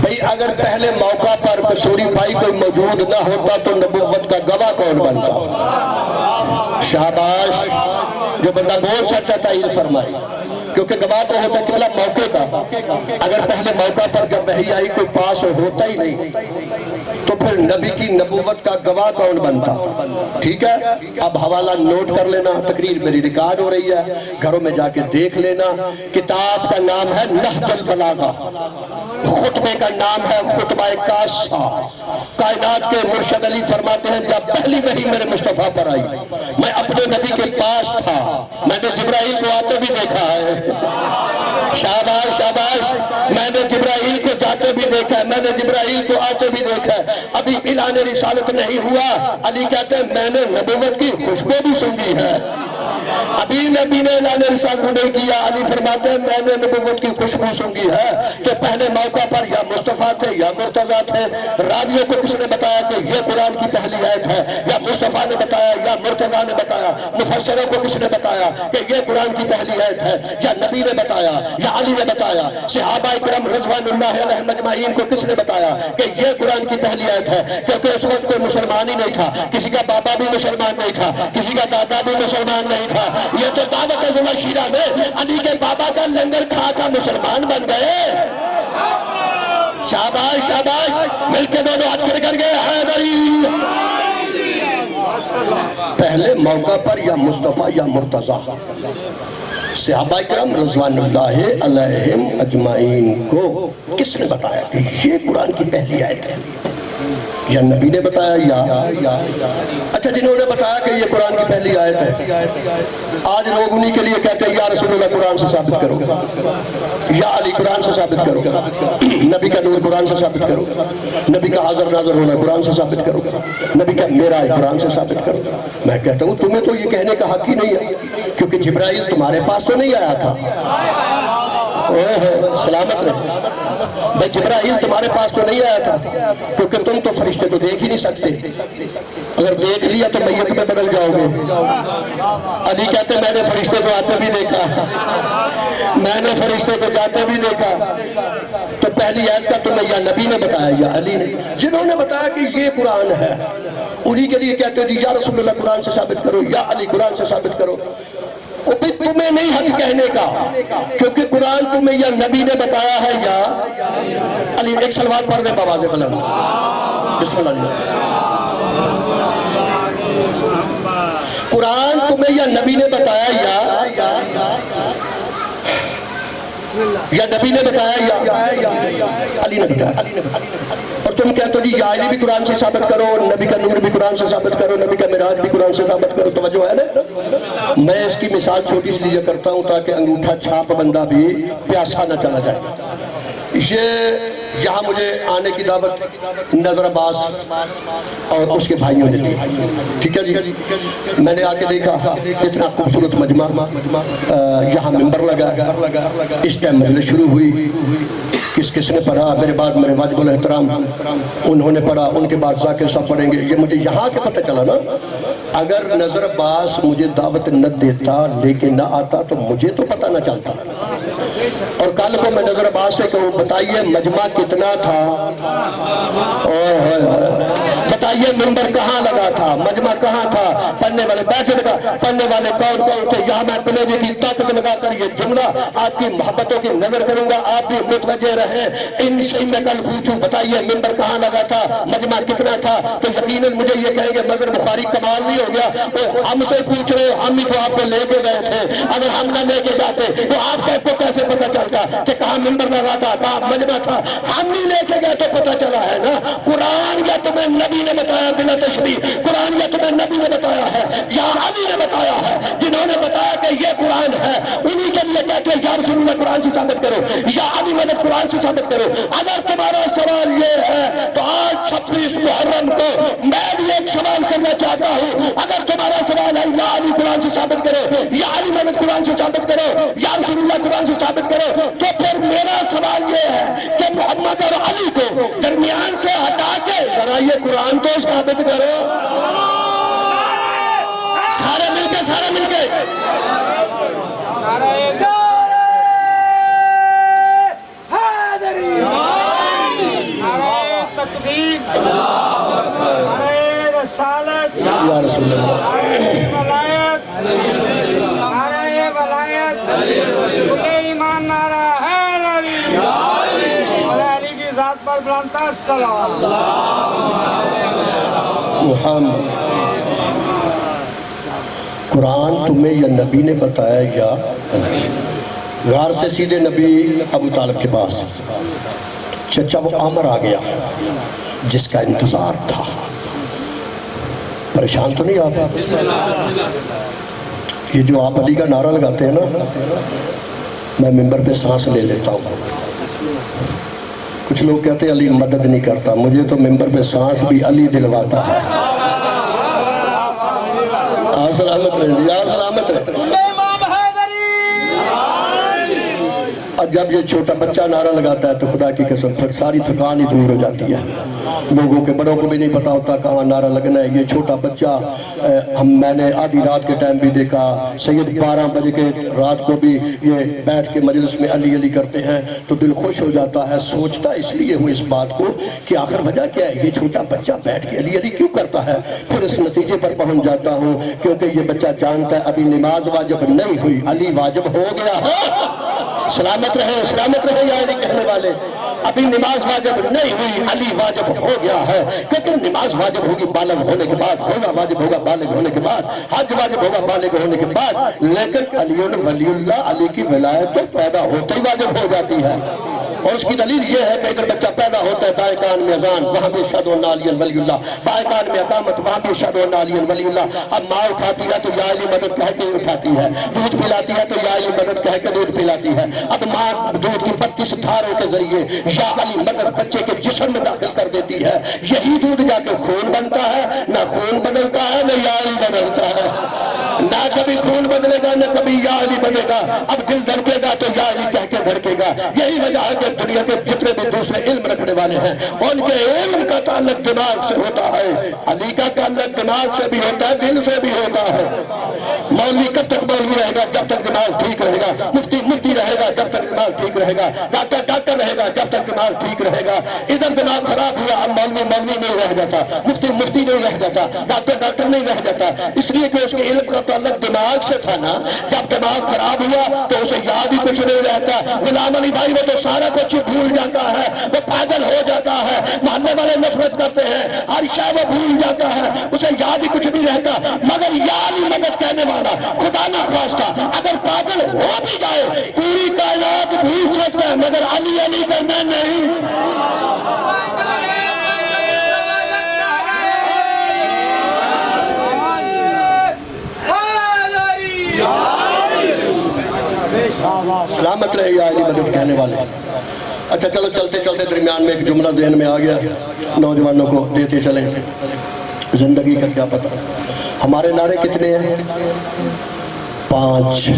بھئی اگر پہلے موقع پر قصوری بھائی کوئی موجود نہ ہوتا تو نبوت کا گواہ کون بنتا؟ شاباش، جو بندہ بول سکتا تائید فرمائی، کیونکہ گواہ تو ہوتا قبلہ موقع کا۔ اگر پہلے موقع پر جب وحی آئی کوئی پاس ہوتا ہی نہیں تو پھر نبی کی نبوت کا گواہ کون بنتا؟ ٹھیک ہے، اب حوالہ نوٹ کر لینا، تقریر میری ریکارڈ ہو رہی ہے، گھروں میں جا کے دیکھ لینا۔ کتاب کا نام ہے نہج البلاغہ، خطبے کا نام ہے خطبہ کاسہ۔ کائنات کے مرشد علی فرماتے ہیں جب پہلی وحی میرے مصطفیٰ پر آئی میں اپنے نبی کے پاس تھا، میں نے جبرائیل کو آتے بھی دیکھا ہے۔ شاباش شاباش، میں نے جبرائیل کو جاتے بھی دیکھا ہے، میں نے جبرائیل کو آتے بھی دیکھا ہے۔ ابھی اعلان رسالت نہیں ہوا، علی کہتے ہیں میں نے نبوت کی خوشبو بھی سونگھی ہے۔ ابھی نبی نے اعلان رسالت نہیں کیا، علی فرماتے ہیں میں نے نبوت کی خوشبو سونگھی ہے کہ پہلے موقع پر یا مصطفیٰ تھے یا مرتضیٰ تھے۔ راویوں کو کس نے بتایا کہ یہ قرآن کی پہلی آیت ہے؟ یا مصطفیٰ نے بتایا یا مرتضیٰ نے بتایا؟ مفسروں کو کس نے بتایا کہ یہ قرآن کی پہلی آیت ہے؟ یا نبی نے بتایا یا علی نے بتایا؟ صحابہ کرام رضوان اللہ علیہم اجمعین کو کس نے بتایا کہ یہ قرآن کی پہلی آیت ہے؟ کیونکہ اس وقت کوئی مسلمان ہی نہیں تھا، کسی کا بابا بھی مسلمان نہیں تھا، کسی کا دادا بھی مسلمان نہیں تھا۔ یہ تو دعوت ازولہ شیرہ میں علی کے بابا کا لنگر کھا کھا مسلمان بن گئے۔ شاباش شاباش، مل کے دونوں ہاتھ کھڑے کر گئے، حیدری۔ پہلے موقع پر یا مصطفیٰ یا مرتضیٰ، صحابہ کرام رضوان اللہ علیہم اجمعین کو کس نے بتایا کہ یہ قرآن کی پہلی آیت ہے؟ یا نبی نے بتایا یا اچھا جنہوں نے بتایا کہ یہ قرآن کی پہلی آیت ہے، آج لوگ انہی کے لیے کہتے ہیں یا رسول اللہ قرآن سے ثابت کرو، یا علی قرآن سے ثابت کرو، نبی کا نور قرآن سے ثابت کرو، نبی کا حاضر ناظر ہونا قرآن سے ثابت کرو، نبی کا معراج قرآن سے ثابت کرو۔ میں کہتا ہوں تمہیں تو یہ کہنے کا حق ہی نہیں ہے، کیونکہ جبرائیل تمہارے پاس تو نہیں آیا تھا۔ سلامت رہے بھائی، جبرائیل تمہارے پاس تو نہیں آیا تھا، کیونکہ تم تو فرشتے کو دیکھ ہی نہیں سکتے، اگر دیکھ لیا تو میت میں بدل جاؤ گے۔ علی کہتے میں نے فرشتے کو آتے بھی دیکھا، میں نے فرشتے کو جاتے بھی دیکھا۔ تو پہلی آیت کا تمہیں یا نبی نے بتایا یا علی نے؟ جنہوں نے بتایا کہ یہ قرآن ہے انہی کے لیے کہتے ہیں یا رسول اللہ قرآن سے ثابت کرو یا علی قرآن سے ثابت کرو۔ تمہیں نہیں حق کہنے کا، کیونکہ قرآن تمہیں یا نبی نے بتایا ہے یا علی۔ ایک سلوات پڑھ دے بآواز بلند، بسم اللہ۔ قرآن تمہیں یا نبی نے بتایا یا نبی نے بتایا یا علی نے بتایا؟ اور تم کہتے ہو جی یا علی بھی قرآن سے ثابت کرو، نبی کا نور بھی قرآن سے ثابت کرو، نبی کا معراج بھی قرآن سے ثابت کرو۔ توجہ ہے نا؟ میں اس کی مثال چھوٹی سی لیے کرتا ہوں تاکہ انگوٹھا چھاپ بندہ بھی پیاسا نہ چلا جائے۔ یہاں مجھے آنے کی دعوت نظر عباس اور اس کے بھائیوں نے دی، ٹھیک ہے جی۔ میں نے آ کے دیکھا اتنا خوبصورت مجمع، یہاں ممبر لگا، اس ٹائم مجلس شروع ہوئی۔ کس نے پڑھا؟ میرے بعد میرے واجب الاحترام انہوں نے پڑھا، ان کے بعد ذاکر صاحب پڑھیں گے۔ یہ مجھے یہاں کے پتہ چلا نا، اگر نظر عباس مجھے دعوت نہ دیتا لیکن نہ آتا تو مجھے تو پتہ نہ چلتا۔ اور کل کو میں نظر عباس سے کہوں بتائیے مجمع کتنا تھا، بتائیے منبر کہاں لگا تھا، مجمع کہاں تھا، پڑھنے والے بیٹھے لگا، پڑھنے والے کون کون تھے؟ یہاں میں کلیجے کی طاقت لگا کر یہ جملہ آپ کی محبتوں کی نظر کروں گا، آپ بھی متوجہ رہیں۔ ان سے میں کل پوچھوں بتائیے منبر کہاں لگا تھا، مجمع کتنا تھا، تو یقیناً مجھے یہ کہیں گے مگر بخاری کمال نہیں ہو گیا، ہم سے پوچھ رہے ہم ہی تو آپ کو لے کے گئے تھے، اگر ہم نہ لے کے جاتے تو آپ کو کیسے پتا چلتا کہ کہاں منبر لگا تھا، کہاں مجمع تھا؟ ہم نہیں لے کے گئے تو پتا چلا ہے نا۔ قرآن یا تمہیں نبی نے بتایا بلا تشریح، قرآن یا تمہیں نبی نے بتایا ہے یا علی نے بتایا ہے؟ جنہوں نے بتایا کہ یہ قرآن ہے انہی کے لیے کہتے ہیں یا رسول اللہ قرآن سے ثابت کرو، یا علی مدد قرآن سے ثابت کرو۔ اگر تمہارا سوال یہ ہے تو آج 26 محرم کو میں بھی ایک سوال کرنا چاہتا ہوں، اگر تمہارا سوال ہے یا علی قرآن سے ثابت کرو، یا علی مدد قرآن سے ثابت کرو، یا رسول اللہ قرآن سے ثابت کرو، تو پھر میرا سوال یہ ہے کہ محمد اور علی کو درمیان سے ہٹا کے ذرا یہ قرآن تو ثابت کرو۔ سارے مل کے تکبیر، نعرہ رسالت، یا رسول اللہ، نعرہ ولایت، نعرہ ولایت، کل ایمان نعرہ حیدری، مولا علی کی ذات پر بلند تر صلوات۔ محمد قرآن تمہیں یا نبی نے بتایا یا غار سے سیدھے نبی ابو طالب کے پاس، چچا وہ عامر آ گیا جس کا انتظار تھا، پریشان تو نہیں آپ؟ یہ جو آپ علی کا نعرہ لگاتے ہیں نا، میں منبر پہ سانس لے لیتا ہوں۔ کچھ لوگ کہتے ہیں علی مدد نہیں کرتا، مجھے تو منبر پہ سانس بھی علی دلواتا ہے۔ آپ سلامت رہیں، آپ سلامت رہیں۔ امام حیدری اور جب یہ چھوٹا بچہ نعرہ لگاتا ہے تو خدا کی قسم پھر ساری تھکان ہی دور ہو جاتی ہے، لوگوں کے بڑوں کو بھی نہیں پتا ہوتا کہاں نعرہ لگنا ہے۔ یہ چھوٹا بچہ میں نے آدھی رات کے ٹائم بھی دیکھا، سید 12 بجے کے رات کو بھی یہ بیٹھ کے مجلس میں علی علی کرتے ہیں تو دل خوش ہو جاتا ہے۔ سوچتا اس لیے ہوں اس بات کو کہ آخر وجہ کیا ہے، یہ چھوٹا بچہ بیٹھ کے علی علی کیوں کرتا ہے؟ پھر اس نتیجے پر پہنچ جاتا ہوں کیونکہ یہ بچہ جانتا ہے ابھی نماز واجب نہیں ہوئی، علی واجب ہو گیا ہے۔ سلامت رہے یا علی کہنے والے، ابھی نماز واجب نہیں ہوئی، علی واجب ہو گیا ہے، کیونکہ نماز واجب ہوگی بالغ ہونے کے بعد، روزہ واجب ہوگا بالغ ہونے کے بعد، حج واجب ہوگا بالغ ہونے کے بعد، لیکن علی ولی اللہ، علی کی ولایت تو پیدا ہوتے ہی واجب ہو جاتی ہے۔ اور اس کی دلیل یہ ہے کہ اگر بچہ پیدا ہوتا ہے دائیں کان میں اذان، وہاں بھی اشہد ان علی ولی اللہ، بائیں کان میں اقامت، وہاں بھی اشہد ان علی ولی اللہ۔ اب ماں اٹھاتی ہے تو یا علی مدد کہہ کے اٹھاتی ہے، دودھ پلاتی ہے تو یا علی مدد کہہ کے دودھ پلاتی ہے۔ اب ماں دودھ کی 32 دھاروں کے ذریعے یا علی مدد بچے کے جسم میں داخل کر دیتی ہے، یہی دودھ جا کے خون بنتا ہے، نہ خون بدلتا ہے نہ یا علی بدلتا ہے، نہ کبھی خون بدلے گا نہ کبھی یا علی بنے گا۔ اب دل دھڑکے گا تو یا علی کہہ کے دھڑکے گا۔ یہی وجہ ہے کہ دنیا کے جتنے بھی دوسرے علم رکھنے والے ہیں ان کے علم کا تعلق دماغ سے ہوتا ہے، علی کا تعلق دماغ سے بھی ہوتا ہے، دل سے بھی ہوتا ہے۔ مولوی کب تک مولوی رہے گا؟ جب تک دماغ ٹھیک رہے گا۔ مفتی رہے گا جب تک دماغ ٹھیک رہے گا۔ ڈاکٹر رہے گا جب تک دماغ ٹھیک رہے گا۔ ادھر دماغ خراب ہوا اب مولوی نہیں رہ جاتا، مفتی نہیں رہ جاتا، ڈاکٹر نہیں رہ جاتا، اس لیے کہ اس کے علم کا تعلق دماغ سے تھا نا۔ جب دماغ خراب ہوا تو اسے یاد ہی کچھ نہیں رہتا۔ غلام علی بھائی وہ تو سارا کچھ بھول جاتا ہے، وہ پاگل ہو جاتا ہے، محلے والے نفرت کرتے ہیں، ہر شے وہ بھول جاتا ہے، اسے یاد ہی کچھ نہیں رہتا۔ مگر یا علی مدد کہنے والا خدا نہ خواستہ اگر پاگل ہو بھی جائے پوری کائنات بھول سکتا ہے مگر علی علی کرنا نہیں۔ سلامت رہے یا علی مدد کہنے والے۔ اچھا چلو چلتے چلتے درمیان میں ایک جملہ ذہن میں آ گیا، نوجوانوں کو دیتے چلیں، زندگی کا کیا پتہ۔ ہمارے نعرے کتنے ہیں؟ 5۔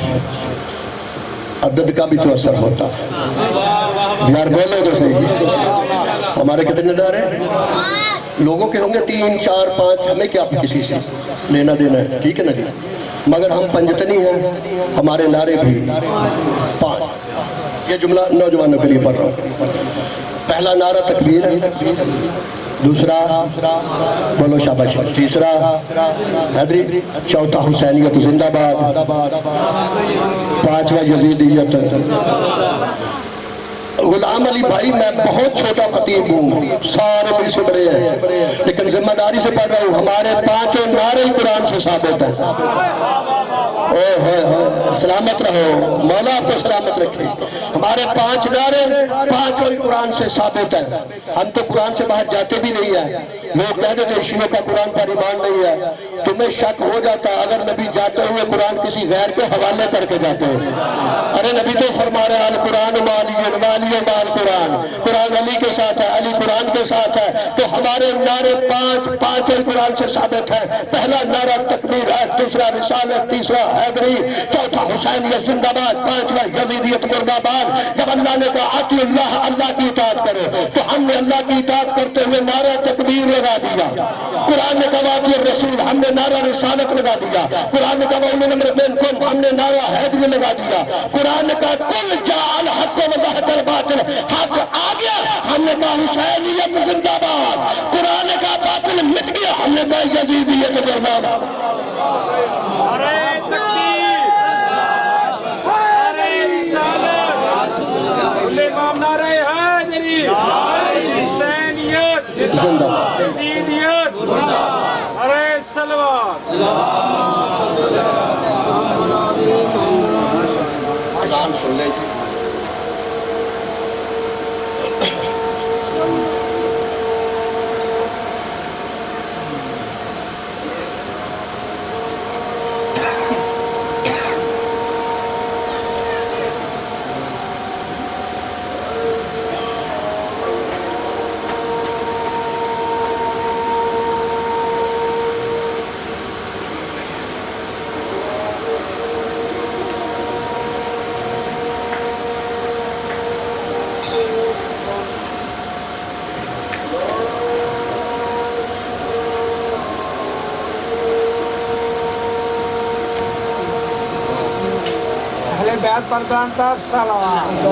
عدد کا بھی تو اثر ہوتا ہے، یار بولو تو صحیح۔ ہمارے کتنے نعرے؟ لوگوں کے ہوں گے 3 4 5، ہمیں کیا کسی سے لینا دینا ہے، ٹھیک ہے نا جی؟ مگر ہم پنجتنی ہیں، ہمارے نعرے بھی 5۔ یہ جملہ نوجوانوں کے لیے پڑھ رہا ہوں۔ پہلا نعرہ تکبیر ہے، دوسرا بولو شاباش، تیسرا حیدری، چوتھا حسینیت زندہ باد، پانچواں یزیدیت۔ غلام علی بھائی میں بہت چھوٹا خطیب ہوں، سارے مجھ سے بڑے ہیں، لیکن ذمہ داری سے پڑھ رہا ہوں، ہمارے پانچوں نعرے قرآن سے ثابت ہیں۔ سلامت رہو، مولا آپ کو سلامت رکھے۔ ہمارے 5 نعرے پانچوں قرآن سے ثابت ہیں۔ ہم تو قرآن سے باہر جاتے بھی نہیں ہیں۔ لوگ کہہ دیتے شیعوں کا قرآن پر ایمان نہیں ہے، تمہیں شک ہو جاتا اگر نبی جاتے ہوئے قرآن کسی غیر کے حوالے کر کے جاتے ہیں۔ ارے نبی تو فرما رہے ہیں القرآن والی مال قرآن، قرآن علی کے ساتھ ہے، علی قرآن کے ساتھ ہے۔ تو ہمارے نعرے پانچوں قرآن سے ثابت ہیں۔ پہلا نعرہ تکبیر ہے، دوسرا رسالت، تیسرا حیدری، چوتھا حسینیت زندہ باد، پانچواں یزیدیت مرد آباد۔ جب اللہ نے کہا اطیعوا اللہ، اللہ کی اطاعت کرو، تو ہم نے اللہ کی اطاعت کرتے ہوئے نعرہ تکبیر لگا دیا۔ قرآن نے کہا اطیعوا الرسول، ہم نے نعرہ رسالت لگا دیا۔ قرآن نے کہا وَأُولِي الْأَمْرِ مِنكُمْ، ہم نے نعرہ حیدری لگا دیا۔ قرآن نے کہا قُلْ جَاءَ الْحَقُّ وَزَهَقَ الْبَاطِلُ، حق آ گیا، ہم نے کہا حسینیت زندہ باد۔ قرآن نے کہا باطل مٹ گیا، ہم نے کہا یزیدیت زندہ باد۔ زندہ باد۔ اذان سن لے جی۔ بیعت پر بلندتر صلوات۔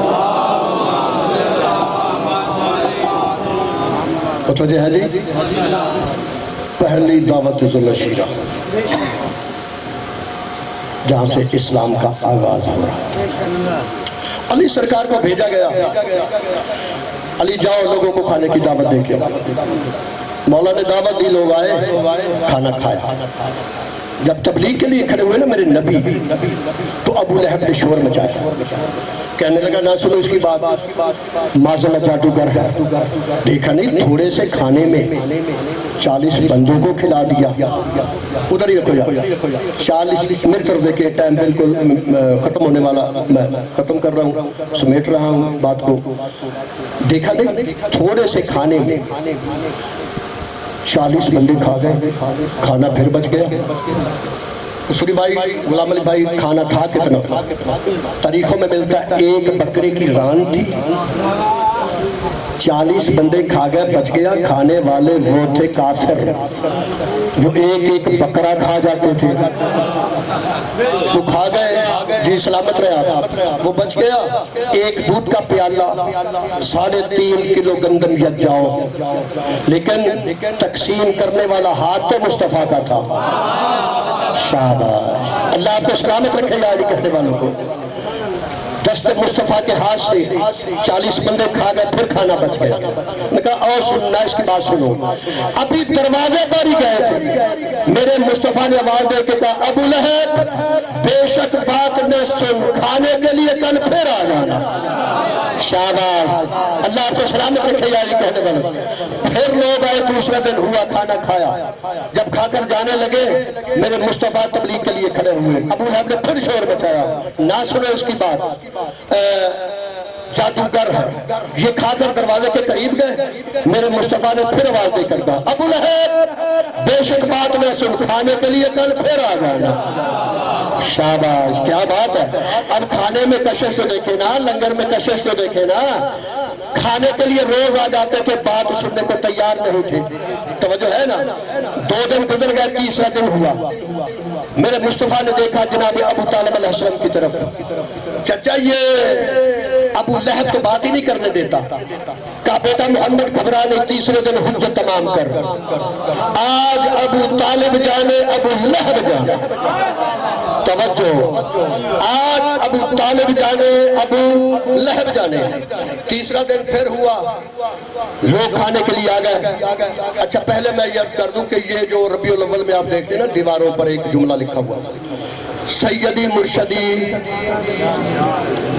متوجہ ہے جی؟ پہلی دعوت ذوالشیرہ جہاں سے اسلام کا آغاز ہو رہا ہے۔ علی سرکار کو بھیجا گیا، علی جاؤ لوگوں کو کھانے کی دعوت دے کے۔ مولا نے دعوت دی، لوگ آئے، کھانا کھایا۔ جب تبلیغ کے لیے کھڑے ہوئے نا میرے نبی، تو ابو لہب نے شور مچایا، کہنے لگا نہ سنو اس کی بات، معذلہ جادوگر ہے۔ دیکھا نہیں تھوڑے سے کھانے میں 40 بندوں کو کھلا دیا۔ ادھر ہی رکھو جا، 40 میری طرف دیکھیں، ٹائم بالکل ختم ہونے والا، میں ختم کر رہا ہوں، سمیٹ رہا ہوں بات کو۔ دیکھا نہیں تھوڑے سے کھانے میں 40 بندے کھا گئے، کھانا پھر بچ گیا۔ سوری بھائی، غلام علی بھائی، کھانا تھا کتنا؟ تاریخوں میں ملتا ہے 1 بکرے کی ران تھی، 40 بندے کھا گئے، بچ گیا۔ کھانے والے وہ تھے کافر جو ایک بکرا کھا جاتے تھے، وہ کھا گئے، جی سلامت رہے آپ، وہ بچ گیا۔ 1 دودھ کا پیالہ، 3.5 کلو گندم یکجاؤ، لیکن تقسیم کرنے والا ہاتھ تو مصطفیٰ کا تھا۔ شاباش، اللہ آپ کو سلامت رکھے گا علی کہنے والوں کو۔ دست مصطفیٰ کے ہاتھ سے 40 بندے کھا گئے، پھر کھانا بچ گیا۔ میں کہا اور سننا، اس کی بات سنو۔ ابھی دروازے پر ہی گئے تھے، میرے مصطفیٰ نے آواز دے کے کہا ابو لہب بے شک بات نہ سن، کھانے کے لیے کل پھر آ جانا۔ شاباش، اللہ آپ کو سلامت رکھے گا علی کہنے والوں۔ پھر لوگ آئے، دوسرا دن ہوا، کھانا کھایا۔ جب کھا کر جانے لگے، میرے مصطفیٰ تبلیغ کے لیے کھڑے ہوئے۔ ابو لہب نے پھر شور مچایا، نہ سنو اس کی بات، جادوگر ہے۔ یہ کھا کر دروازے کے قریب گئے، میرے مصطفیٰ نے پھر آواز دے کر کہا ابو لہب بے شک بات میں سن، کھانے کے لیے کل پھر آ جانا۔ شاباش، کیا بات ہے۔ اب کھانے میں کشش تو دیکھے نا، لنگر میں کشش تو دیکھے نا۔ کھانے کے لیے روز آ جاتے تھے، بات سننے کو تیار نہیں تھے۔ توجہ ہے نا؟ 2 دن گزر گئے، تیسرا دن ہوا، میرے مصطفیٰ نے دیکھا جناب ابو طالب علیہ السلام کی طرف، چچا یہ ابو لہب تو بات ہی نہیں کرنے دیتا، کہا بیٹا محمد گھبرا نہیں، تیسرے دن حجت تمام کر، آج ابو طالب جانے ابو لہب جانے، توجہ، آج ابو طالب جانے ابو لہب جانے۔ تیسرا دن پھر ہوا، لوگ کھانے کے لیے آ گئے۔ اچھا پہلے میں یہ عرض کر دوں کہ یہ جو ربیع الاول میں آپ دیکھتے ہیں نا دیواروں پر ایک جملہ لکھا ہوا، سیدی مرشدی،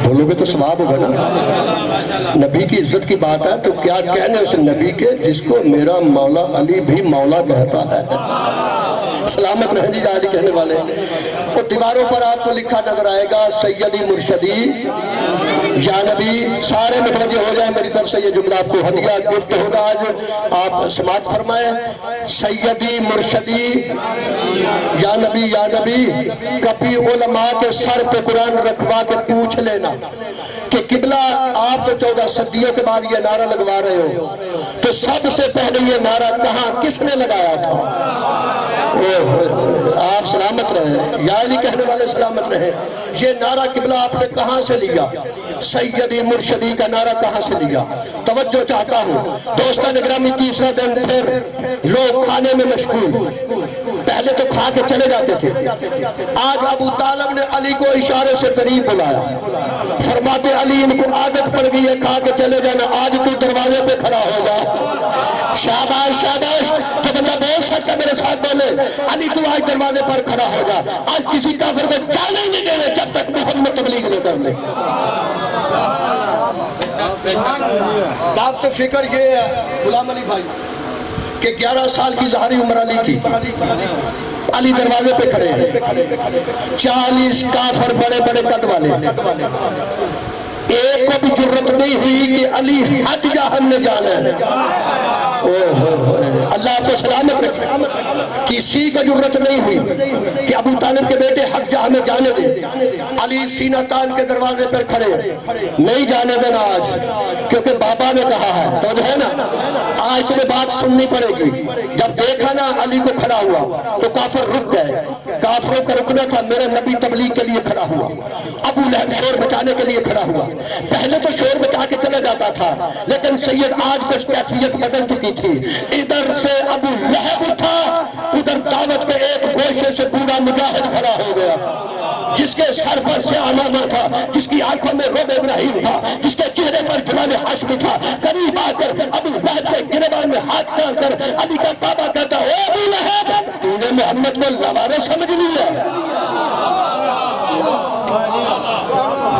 بولو گے تو ثواب ہوگا نا، نبی کی عزت کی بات ہے تو کیا کہنے اس نبی کے جس کو میرا مولا علی بھی مولا کہتا ہے، سلامت رہیں جی علی کہنے والے۔ تو دیواروں پر آپ کو لکھا نظر آئے گا سیدی مرشدی یا نبی، سارے متوجہ ہو جائیں، میری طرف سے یہ جملہ آپ کو ہدیہ گفٹ ہوگا، آج آپ سماعت فرمائیں، سیدی مرشدی یا نبی، کبھی علماء کے سر پہ قرآن رکھوا کے پوچھ لینا کہ قبلہ آپ تو 14 صدیوں کے بعد یہ نعرہ لگوا رہے ہو، تو سب سے پہلے یہ نعرہ کہاں کس نے لگایا تھا؟ آپ سلامت رہیں، یا علی کہنے والے سلامت رہیں، یہ نعرہ قبلہ آپ نے کہاں سے لیا؟ سیدی مرشدی کا نعرہ کہاں سے لیا؟ توجہ چاہتا ہوں دوستان اکرامی، تیسرا دن پھر لوگ کھانے میں مشغول، پہلے تو کھا کے چلے جاتے تھے، آج ابو طالب نے علی کو اشارے سے قریب بلایا، فرماتے علی ان کو عادت پڑ گئی ہے کھا کے چلے جانا، آج تو دروازے پہ کھڑا ہوگا، شاباش شاباش، جو بندہ بول سکتا میرے ساتھ بولے، علی تو آج دروازے پر کھڑا ہوگا، آج کسی کافر کو جانے نہیں دینے جب تک محمد تبلیغ نہ کر لے۔ دعوت فکر یہ ہے غلام علی بھائی کہ 11 سال کی ظاہری عمر علی کی، علی دروازے پہ کھڑے ہیں، 40 کافر بڑے بڑے قد والے، ایک کو بھی جرت نہیں ہوئی کہ علی ہٹ جا ہم نے جانا ہے، اللہ آپ کو سلامت رکھے، کسی کا جرت نہیں ہوئی کہ ابو طالب کے بیٹے ہٹ جا ہمیں جانے دے، علی سینہ تان کے دروازے پر کھڑے، نہیں جانے دینا آج، کیونکہ بابا نے کہا ہے، تو ہے نا آج تمہیں بات سننی پڑے گی۔ جب دیکھا نا علی کو کھڑا ہوا تو کافر رک گئے، کافروں کا رکنا تھا، میرے نبی تبلیغ کے لیے کھڑا ہوا، ابو لہب شور بچانے کے لیے کھڑا ہوا، پہلے تو شور بچا کے چلے جاتا تھا، لیکن سید آج کچھ کیفیت بدل چکی تھی، ادھر سے ابو لہب اٹھا، ادھر دعوت کے ایک گوشے سے پورا مجاہد کھڑا ہو گیا، جس کے سر پر سے عمامہ تھا، جس کی آنکھوں میں روب ابراہیم تھا، جس کے چہرے پر جلال ہاشمی تھا، قریب آ کر ابو لہب کے گریبان میں ہاتھ ڈال کر علی کا کعبہ کہتا، اے ابو لہب تو نے محمد کو لوارے سمجھ لیا،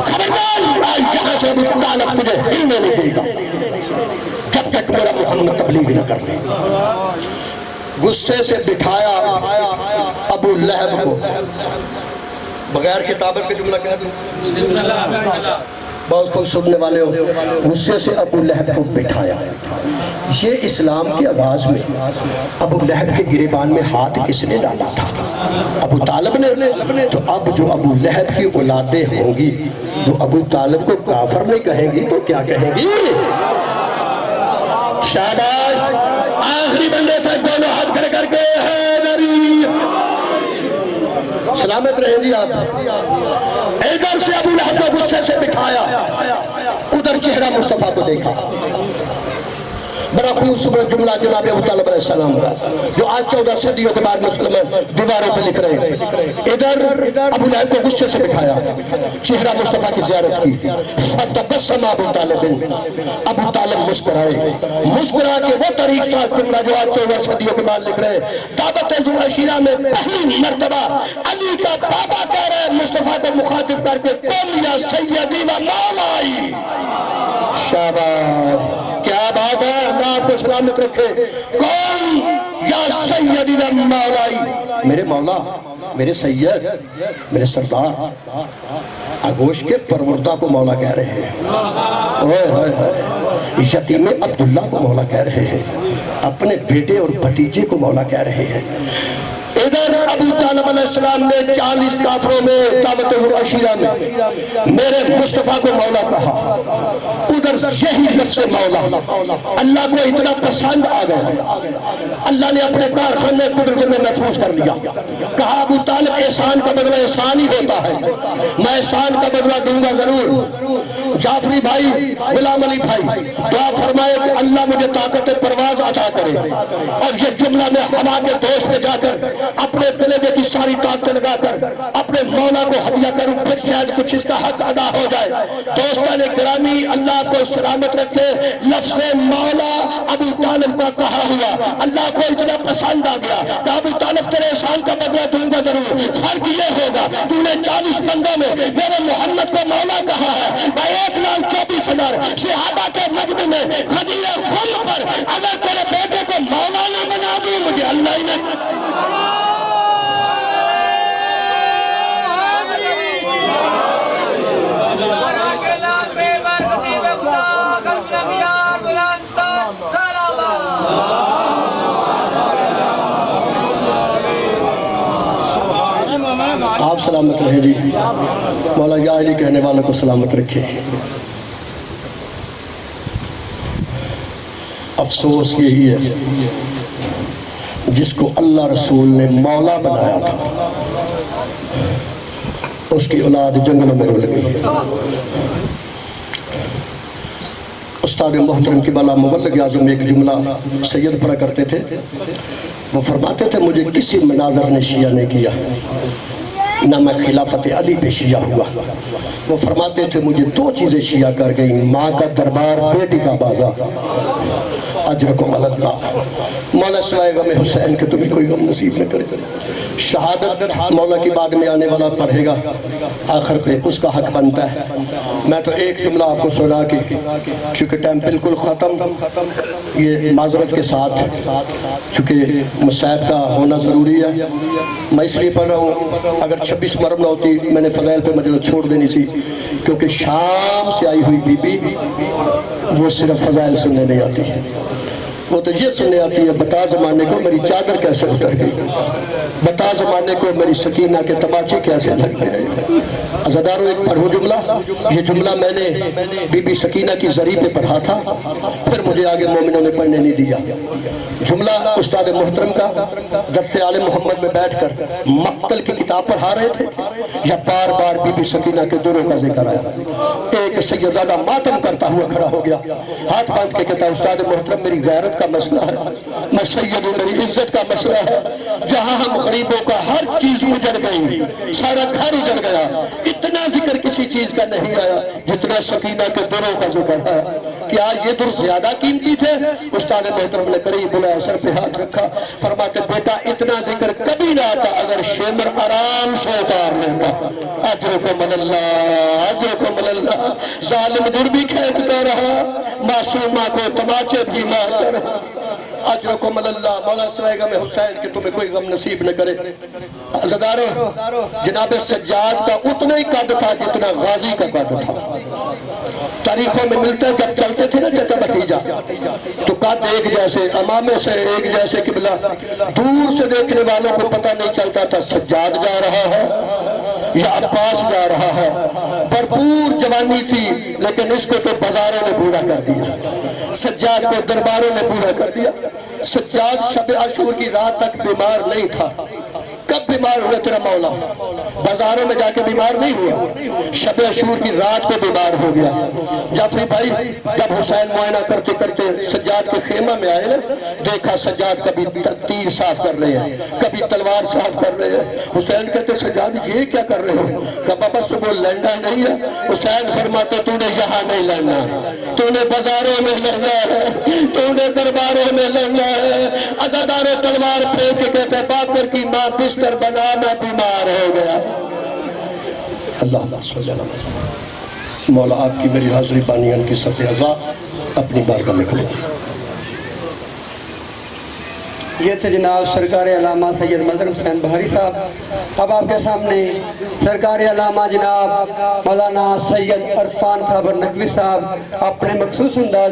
خبردار یہاں سے ابو طالب تجھے ہلنے نہیں دے گا جب تک میرا محمد تبلیغ نہ کر لے۔ غصے سے بٹھایا ابو لہب کو، بغیر کتابت کے جملہ کہہ دوں، بہت کچھ سننے والے ہو، غصے سے ابو لہب کو بٹھایا۔ یہ اسلام کے آغاز میں ابو لہب کے گریبان میں ہاتھ کس نے ڈالا تھا؟ ابو طالب نے۔ تو اب جو ابو لہب کی اولادیں ہوں گی جو ابو طالب کو کافر نہیں کہیں گی تو کیا کہیں گی؟ شاباش، آخری بندے تھے دونوں ہاتھ کھڑے کر کے حیدری، سلامت رہیں جی آپ۔ ادھر سے ابو لہب کو غصے سے بٹھایا، ادھر چہرہ مصطفیٰ کو دیکھا، بڑا خوبصورت جملہ جناب ابو طالب علیہ السلام کا جو آج 14 صدیوں کے بعد مسلمان دیواروں پہ لکھ رہے ہیں۔ ادھر ابو لہب کو غصے سے بٹھایا، چہرہ مصطفیٰ کی زیارت کی، فتبسم ابو طالب، ابو طالب مسکرائے، مسکرا کے وہ طریق ساز جملہ جو آج 14 صدیوں کے بعد لکھ رہے ہیں۔ دعوت ذو العشیرہ میں پہلی مرتبہ علی کا بابا کہہ رہے ہیں مصطفیٰ کو مخاطب کر کے، قم یا سیدی و مولائی، شاباش، کیا بات ہے، اللہ آپ کو سلامت رکھے، قم یا سیدی و مولائی، میرے مولا، میرے سید، میرے سردار، آگوش کے پروردہ کو مولا کہہ رہے ہیں، یتیم عبداللہ کو مولا کہہ رہے ہیں، اپنے بیٹے اور بھتیجے کو مولا کہہ رہے ہیں۔ ادھر ابو طالب آدم علیہ السلام نے 40 کافروں میں دعوت عشیرہ میں میرے مصطفیٰ کو مولا کہا، ادھر یہی لفظ مولا اللہ کو اتنا پسند آ گیا، اللہ نے اپنے کارخانے قدرت میں محفوظ کر لیا۔ کہا ابو طالب احسان کا بدلہ احسان ہی ہوتا ہے، میں احسان کا بدلہ دوں گا ضرور۔ جعفری بھائی، غلام علی بھائی، دعا فرمائے کہ اللہ مجھے طاقت پرواز عطا کرے، اور یہ جملہ میں ہوا کے دوست پہ جا کر اپنے کلیجے کی ساری طاقت لگا کر اپنے مولا کو ہدیہ کروں، پھر شاید کچھ اس کا حق ادا ہو جائے۔ دوستان گرامی، اللہ کو سلامت رکھے، لفظ مولا ابو طالب کا کہا ہوا اللہ کو اتنا پسند آ گیا کہ ابو طالب تیرے احسان کا بدلہ دوں گا ضرور، فرق یہ ہوگا تو نے 40 بندوں میں میرے محمد کو مولا کہا ہے، میں 1,24,000 صحابہ کے مجمع میں غدیر خم پر اگر تیرے بیٹے کو مولا نہ بنا دوں، مجھے اللہ ہی نے آپ سلامت رہیں جی، مولا یا علی کہنے والوں کو سلامت رکھے۔ افسوس یہی ہے جس کو اللہ رسول نے مولا بنایا تھا اس کی اولاد جنگلوں میں رول گئی۔ استاد محترم کی بالا مبلغ اعظم ایک جملہ سید پڑھا کرتے تھے، وہ فرماتے تھے مجھے کسی مناظر نے شیعہ نے کیا، نہ میں خلافت علی پہ شیعہ ہوا۔ وہ فرماتے تھے مجھے 2 چیزیں شیعہ کر گئیں، ماں کا دربار، بیٹی کا بازار، اجرکم اللہ۔ مولا سوائے غم حسین کہ تمہیں کوئی غم نصیب نہ کرے۔ شہادت مولا کی بعد میں آنے والا پڑھے گا، آخر پہ اس کا حق بنتا ہے۔ میں تو ایک جملہ آپ کو سنا کے، کیونکہ ٹائم بالکل ختم، یہ معذرت کے ساتھ کیونکہ مصائب کا ہونا ضروری ہے، میں اس لیے پڑھ رہا ہوں۔ اگر 26 محرم نہ ہوتی میں نے فضائل پہ مجلس چھوڑ دینی سی، کیونکہ شام سے آئی ہوئی بی بی وہ صرف فضائل سننے نہیں آتی، وہ تو یہ سننے آتی ہے بتا زمانے کو میری چادر کیسے اتر گئی، بتا زمانے کو میری سکینہ کے تماچے کیسے لگ گئے۔ عزاداروں ایک پڑھو جملہ، یہ جملہ میں نے بی بی سکینہ کی زری پہ پڑھا تھا، پھر مجھے آگے مومنوں نے پڑھنے نہیں دیا۔ جملہ استاد محترم کا درس آل محمد میں بیٹھ کر مقتل کی کتاب پڑھا رہے تھے، یا بار بار بی بی سکینہ کے دروں کا ذکر آیا۔ ایک سیدزادہ ماتم کرتا ہوا کھڑا ہو گیا، ہاتھ باندھ کے کہتا استاد محترم میری غیرت کا مسئلہ ہے، میں سید ہوں، میری عزت کا مسئلہ ہے، جہاں ہم غریبوں کا ہر چیز اجڑ گئی، سارا گھر اجڑ گیا، اتنا ذکر کسی چیز کا نہیں آیا جتنا سکینہ کے دروں کا ذکر ہے۔ کیا یہ در زیادہ قیمتی تھے؟ استاد محترم نے قریب بلایا، سر پہ ہاتھ رکھا، فرماتے بیٹا اتنا ذکر کبھی نہ آتا اگر شمر آرام سے اتار لیتا۔ اجرکم اللہ، اجرکم اللہ۔ ظالم در بھی کھینچتا رہا، معصومہ کو تماچے بھی مارتا رہا۔ اجرکم اللہ۔ مولا سوائے غم حسین کہ تمہیں کوئی غم نصیب نہ کرے۔ عزاداروں، جناب سجاد کا اتنا ہی قد تھا جتنا غازی کا قد تھا۔ تاریخوں میں ملتا ہے جب چلتے تھے نا چچا بھتیجا تو قد ایک جیسے، امامے سے ایک جیسے، قبلہ دور سے دیکھنے والوں کو پتہ نہیں چلتا تھا سجاد جا رہا ہے یا عباس جا رہا ہے۔ بھرپور جوانی تھی لیکن اس کو تو بازاروں نے بوڑھا کر دیا، سجاد کو درباروں نے بوڑھا کر دیا۔ سجاد شب عاشور کی رات تک بیمار نہیں تھا۔ کب بیمار ہوا تیرا مولا؟ بازاروں میں جا کے بیمار نہیں ہوا، شب عاشور کی رات کو بیمار ہو گیا۔ جعفری بھائی جب حسین معائنہ کرتے کرتے سجاد کے خیمہ میں آئے نا، دیکھا سجاد کبھی تیر صاف کر رہے ہیں، کبھی تلوار صاف کر رہے ہیں۔ حسین کہتے سجاد یہ کیا کر رہے ہو؟ کہا بابا صبح لڑنا نہیں ہے۔ حسین فرماتے تو نے یہاں نہیں لڑنا، تو نے بازاروں میں لڑنا ہے، تو نے درباروں میں لڑنا ہے۔ عزاداروں تلوار پھینک کے کہتے باکر کی ماں بستر بنا میں بیمار ہو گیا۔ اللہ صلی اللہ علیہ وسلم۔ مولا آپ کی میری حاضری بانیان کی صف عزا اپنی بارگاہ میں قبول۔ یہ تھے جناب سرکار علامہ سید مظہر حسین بہاری صاحب۔ اب آپ کے سامنے سرکار علامہ جناب مولانا سید عرفان صاحب اور نقوی صاحب اپنے مخصوص انداز